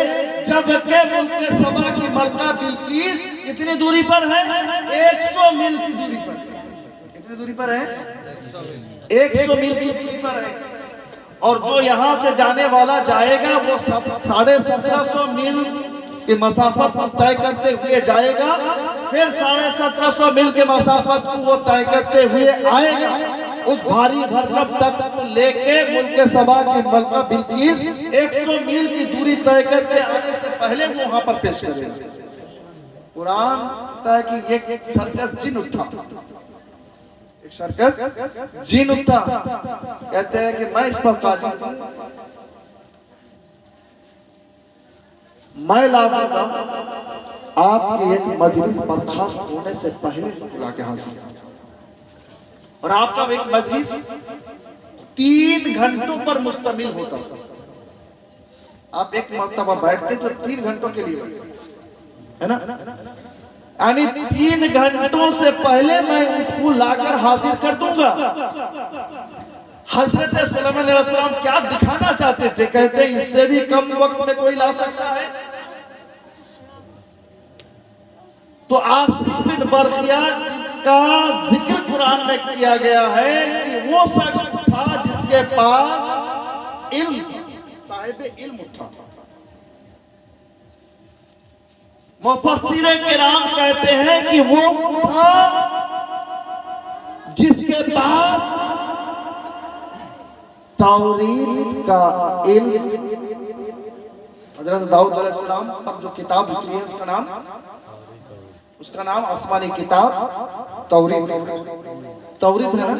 जबकि मुल्क सबा की मलका बिल्किस कितनी दूरी पर है, 100 मील की दूरी पर। कितनी दूरी पर है, 100 मील की दूरी पर है। और जो यहाँ से जाने वाला जाएगा वो 1750 मील की मसाफत को तय करते हुए जाएगा, फिर 1750 मील के मसाफत को वो तय करते हुए आएगा। उस भारी भरकम तख्त को लेके मुल्क सबा की मलका बिल्किस 100 मील की दूरी तय करके आने से पहले वो वहां पर पेश करेगा। कुरान कहता है कि एक सर्कस जिन उठा, एक सर्कस जिन उठा, कहते हैं कि मैं इस पर कादिर हूं, मैं लाऊंगा आपकी एक मजलिस बर्खास्त होने से पहले बुला के हाजिर, और आपका एक मजलिस 3 घंटों पर मुश्तमिल होता था। आप एक मर्तबा बैठते तो 3 घंटों के लिए बैठते, है ना, यानी 3 घंटों से पहले मैं उसको लाकर हाजिर कर दूंगा। हजरत सुलेमान अलैहिस्सलाम क्या दिखाना चाहते थे, कहते इससे भी कम वक्त में कोई ला सकता है। तो आसिफ बिन बरखिया जिसका जिक्र कुरान में किया गया है कि वो शख्स था जिसके पास इल्म, साहिब इल्म था। मुफस्सिर किराम कहते हैं कि वो था जिसके पास तौरीत का इल्म। हजरत दाऊद अलैहिस्सलाम पर जो किताब उतरी है उसका नाम आसमानी किताब तौरीत, तौरीत है ना।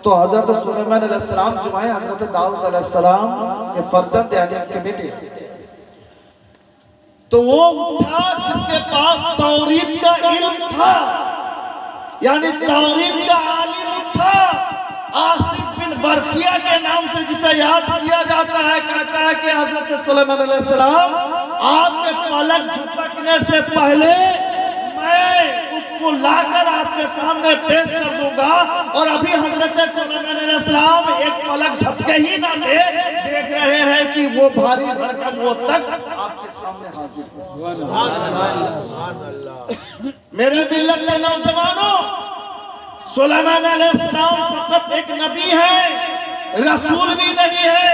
तो हजरत सुलेमान अलैहिस्सलाम जो है हजरत दाऊद अलैहिस्सलाम के फर्जंद यानी उनके बेटे, तो वो था जिसके पास तौरीत का इल्म था, यानी तौरीत का आलिम था। आसिफ बिन बरखिया के नाम से जिसे याद किया जाता है, कहता है कि हजरत सुलेमान अलैहिस्सलाम आपके पलक झपकने से पहले मैं उसको लाकर आपके सामने पेश कर दूंगा। और अभी हजरत सुलेमान अलैहिस्सलाम एक पलक झपके ही ना थे, देख रहे हैं कि वो भारी भरकम वो तख्त आपके सामने हाजिर है। मेरे मिल्लत के नौजवानों, सुलेमान अलैहिस्सलाम फकत एक नबी है, रसूल भी नहीं है।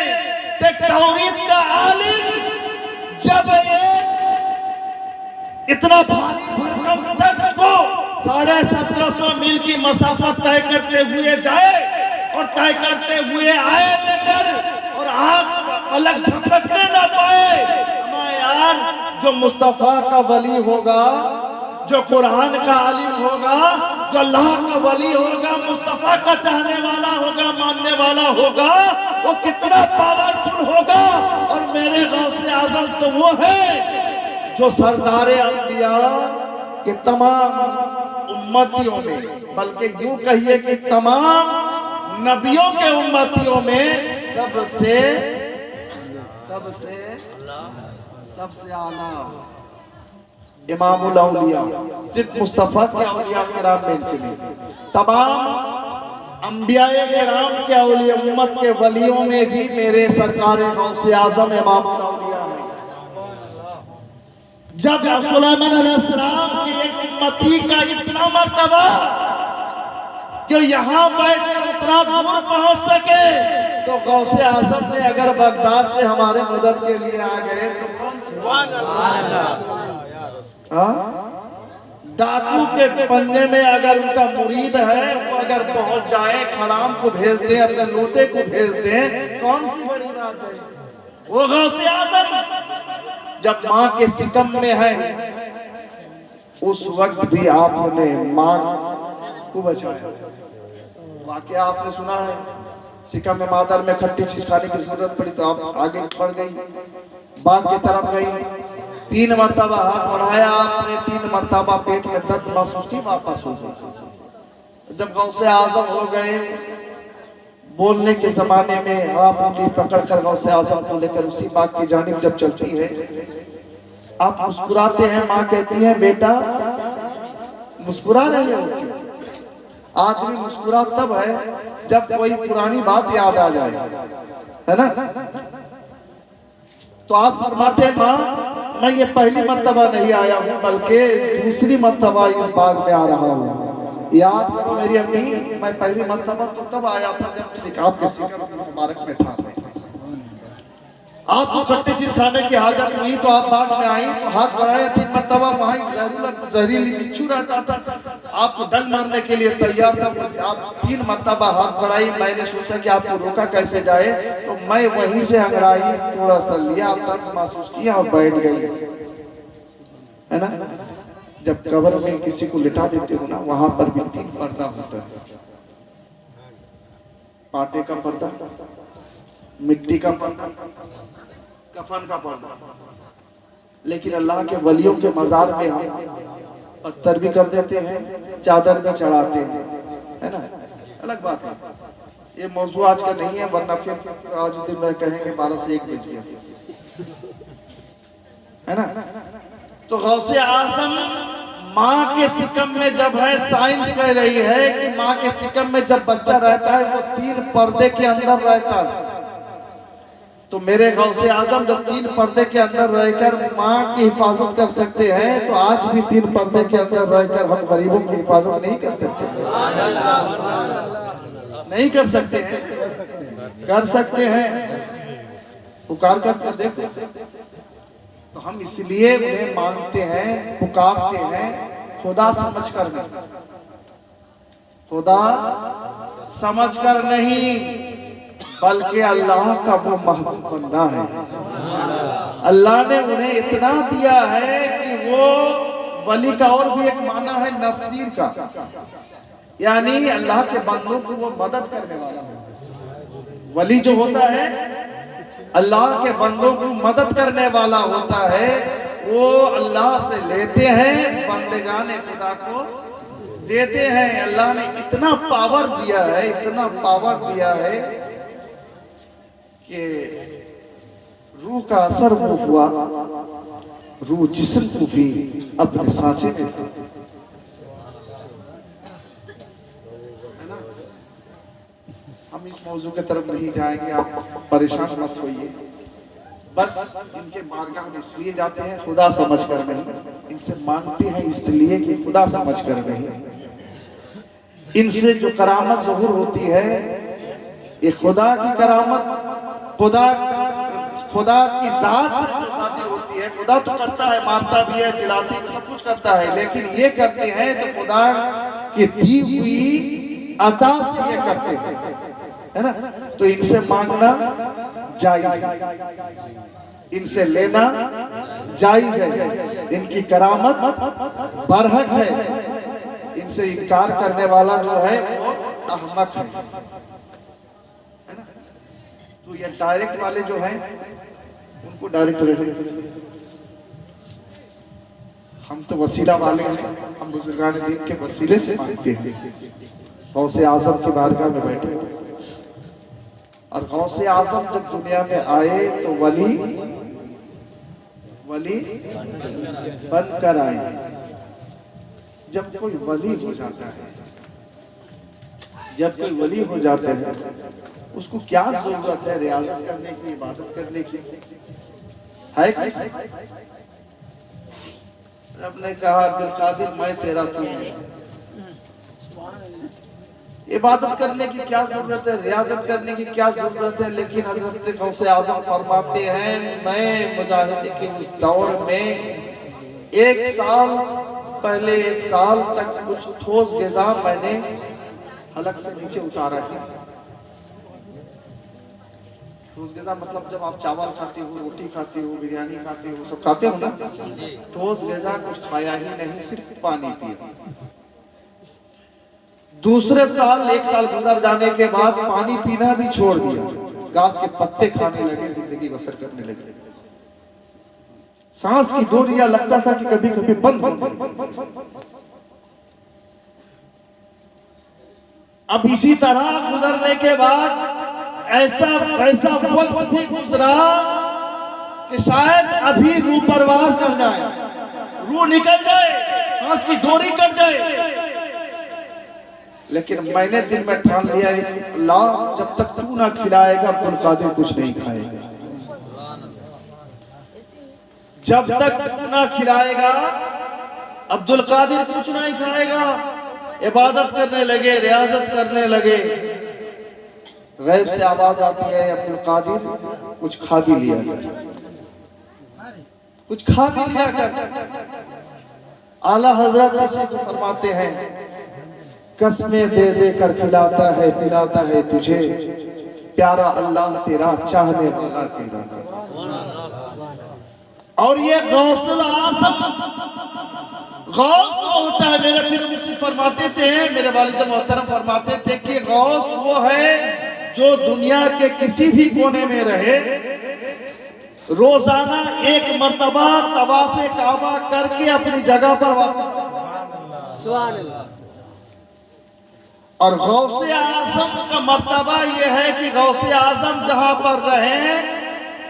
तौरीत का आलिम जब इतना भारी भरकम तख्त को 1750 मील की मसाफत तय करते हुए जाए और तय करते हुए आए लेकर, और आप पलक झपकने ना पाए, हमारे यार जो मुस्तफा का वली होगा, जो कुरान का आलिम होगा, जो अल्लाह का वली होगा, मुस्तफा का चाहने वाला होगा, मानने वाला होगा, वो कितना पावरफुल होगा। और मेरे गौसे आजम तो वो है जो सरदारे अंबिया के तमाम उम्मतियों में, बल्कि यूं कहिए कि तमाम नबियों के उम्मतियों में सबसे सबसे सबसे आला इमामुल औलिया, सिर्फ मुस्तफ़ा के औलिया किराम में से नहीं, तमाम अंबियाए किराम के औलिया उम्मत के वलियों में भी मेरे सरकार गौसे आज़म इमामुल औलिया हैं। जब सुलेमान अलैहिस्सलाम की एक उम्मती का इतना मर्तबा कि यहाँ बैठकर उतना दूर पहुंच सके, तो गौसे आज़म ने अगर बगदाद से हमारे मदद के लिए आ गए तो कौन डाकू के पंजे में अगर उनका मुरीद है, वो अगर पहुंच जाए, खड़ाम को भेज दे, अपने लूटे को भेज दे, कौन सी बड़ी बात है। वो गौसे आज़म जब माँ के सिकम में है, उस वक्त भी आपने माँ को बचाया। वाकया आपने सुना है, सिकम में मादर में खट्टी चीज खाने की जरूरत पड़ी तो आप आगे बढ़ गई, बाग की तरफ गई, 3 मरतबा हाथ बढ़ाया आपने, 3 मरतबा पेट में दर्द महसूस की, वापस हो गई। जब गौसे आज़म हो गए, बोलने के जमाने में आप उंगली पकड़ कर गौसे आज़म को लेकर उसी बाग की जानिब जब चलती है, आप मुस्कुराते हैं, माँ कहती है बेटा मुस्कुरा रहे हो क्यों? आदमी मुस्कुरा तब है जब कोई पुरानी बात याद आ जाए, है ना। तो आप फरमाते हैं माँ मैं ये पहली मर्तबा नहीं आया हूँ, बल्कि दूसरी मर्तबा इस बाग में आ रहा हूँ। याद करो मेरी अम्मी, मैं पहली मर्तबा तो तब आया था जब आपके सिकम मुबारक में था। आपको खट्टी चीज खाने की हाजत हुई तो आप बाग में आई तो हाथ बढ़ाया, 3 मरतबा वहां जहरीली बिच्छू रहता था, आपको डंग मारने के लिए तैयार था, आप 3 मरतबा हाथ बढ़ाई। मैंने सोचा कि आपको रोका कैसे जाए, तो मैं वहीं से अंगड़ाई, थोड़ा सा लिया, आप दर्द महसूस किया और बैठ गई, है ना। जब कब्र में किसी को लिटा देते हो ना, वहां पर भी 3 पर्दा होता है, पाटे का पर्दा, मिट्टी का पर्दा, कफन का पर्दा। लेकिन अल्लाह के वलियों के मजार में हम पत्थर भी कर देते हैं, चादर भी चढ़ाते हैं, है ना, अलग बात है। ये मौजूद आज का नहीं है, वरना फिर आज दिन में कहेंगे 12 से 1 बज गया, है ना। तो गौसे आज़म माँ के सिकम में जब है, साइंस कह रही है कि माँ के सिकम में जब बच्चा रहता है वो 3 पर्दे के अंदर रहता है। तो मेरे गौसे आज़म जब 3 पर्दे के अंदर रहकर माँ की हिफाजत कर सकते हैं, तो आज भी 3 पर्दे के अंदर रहकर हम गरीबों की हिफाजत नहीं कर सकते? नहीं कर सकते हैं? कर सकते हैं। पुकार कर देखो। तो हम इसलिए उन्हें मांगते हैं, पुकारते हैं, खुदा समझकर नहीं, खुदा समझकर नहीं, बल्कि अल्लाह का वो महबूब बंदा है। अल्लाह ने उन्हें इतना दिया है कि वो वली का और भी एक माना है नसीर का, यानी अल्लाह के बंदों को वो मदद करने वाला है। वली जो होता है अल्लाह के बंदों को मदद करने वाला होता है, वो अल्लाह से लेते हैं, बंदेगाने खुदा को देते हैं। अल्लाह ने इतना पावर दिया है, इतना पावर दिया है कि रूह का असर वो हुआ, रूह जिस्म को भी अपने सांचे में था, है ना। हम इस मौजू की तरफ नहीं जाएंगे, आप परेशान मत होइए। बस इनके मार्गाह में इसलिए जाते हैं खुदा समझ कर नहीं, इनसे मांगते हैं इसलिए कि खुदा समझ कर नहीं। इनसे जो करामत ज़हूर होती है, ये खुदा की करामत, खुदा की जात जो शादी होती है। खुदा तो करता है, मारता भी है, जिलाती भी, सब कुछ करता है, लेकिन ये करते हैं तो खुदा की दी हुई अता से ये करते हैं, है ना। तो इनसे मांगना जायज है, इनसे लेना जायज है, इनकी करामत बरहक है, इनसे इनकार करने वाला जो है वो अहमक है। तो ये डायरेक्ट वाले जो हैं उनको डायरेक्ट रहे, हम तो वसीला वाले हैं, हम बुजुर्गान दीन के वसीले से मांगते हैं। गौसे आज़म की बारगाह में बैठे, और गौसे आज़म जब दुनिया में आए तो वली बनकर आए। जब कोई वली हो जाता है, जब कोई वली हो जाते हैं, उसको क्या जरूरत है रियाजत करने की, इबादत करने की? है कि आपने कहा अब्दुल कादिर मैं तेरा तू मैं, इबादत करने की क्या जरूरत है, रियाजत करने की क्या जरूरत है? लेकिन हजरत गौसे आजम फरमाते हैं, मैं मुजाहिदी के उस दौर में 1 साल पहले 1 साल तक कुछ ठोस ग़िज़ा मैंने हलक से नीचे उतारा है। ठोस ग़िज़ा मतलब जब आप चावल खाते हो, रोटी खाते हो, बिरयानी खाते हो, सब खाते हो ना। ठोस ग़िज़ा कुछ खाया ही नहीं, सिर्फ पानी पिया। दूसरे साल 1 साल गुजर जाने के बाद पानी पीना भी छोड़ दिया, गाछ के पत्ते खाने लगे, जिंदगी बसर करने लगे। सांस की डोरियां लगता था कि कभी कभी बंद हो। अब इसी तरह गुजरने के बाद ऐसा वैसा वक्त भी गुजरा कि शायद अभी रूह परवास कर जाए, रूह निकल जाए, सांस की डोरी कट जाए। लेकिन मैंने दिल में ठान लिया है कि अल्लाह जब तक तू ना खिलाएगा अब्दुल कादिर कुछ नहीं खाएगा। जब तक तू ना खिलाएगा अब्दुल कादिर कुछ नहीं खाएगा। इबादत करने लगे, रियाजत करने लगे। गैब से आवाज आती है, अब्दुल कादिर कुछ खा भी लिया कर, कुछ खा भी लिया कर। आला हजरत इसी को फरमाते हैं, कसमें दे दे कर खिलाता है पिलाता है तुझे, प्यारा अल्लाह तेरा चाहने वाला तेरा। और ये गौसुल आज़म गौस होता है। मेरे पीर मुर्शिद फरमाते थे, मेरे वालिद मोहतरम फरमाते थे कि गौस वो है जो दुनिया के किसी भी कोने में रहे, रोजाना 1 मर्तबा तवाफ़े काबा करके अपनी जगह पर वापस। सुभान अल्लाह। और गौसे आज़म का मर्तबा यह है कि गौसे आज़म जहां पर रहे,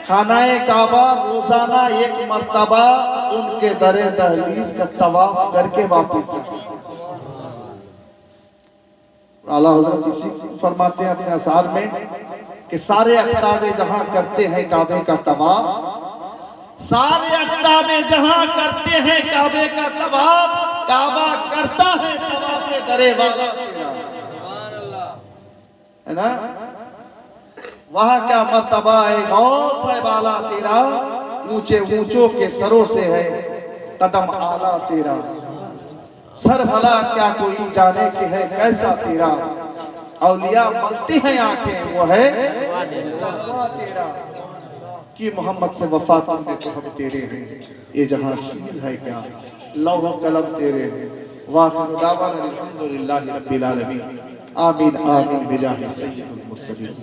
खानाए काबा रोजाना 1 मर्तबा उनके दरे दहलीज का तवाफ करके वापस। आला हजरत इसी फरमाते हैं अपने असार में कि सारे अख्ताबे जहां करते हैं काबे का तवाफ, सारे अख्ताबे जहां करते हैं काबे का तवाफ, काबा करता है तवाफे दरे वाला तेरा। है ना, वहां क्या मर्तबा है गौस है वाला तेरा, ऊंचे ऊंचों के सरों से है कदम आला तेरा। सर भला क्या कोई जाने के है कैसा तेरा, औलिया मलती हैं आंखें वो है तेरा। कि मोहम्मद से वफा तुमने तो हम तेरे हैं, ये जहां चीज है क्या लौह कलम तेरे। वाखिर दावाना अल्हम्दुलिल्लाहि रब्बिल आलमीन। आमीन आमीन बिजाहि सय्यिदुल मुरसलीन।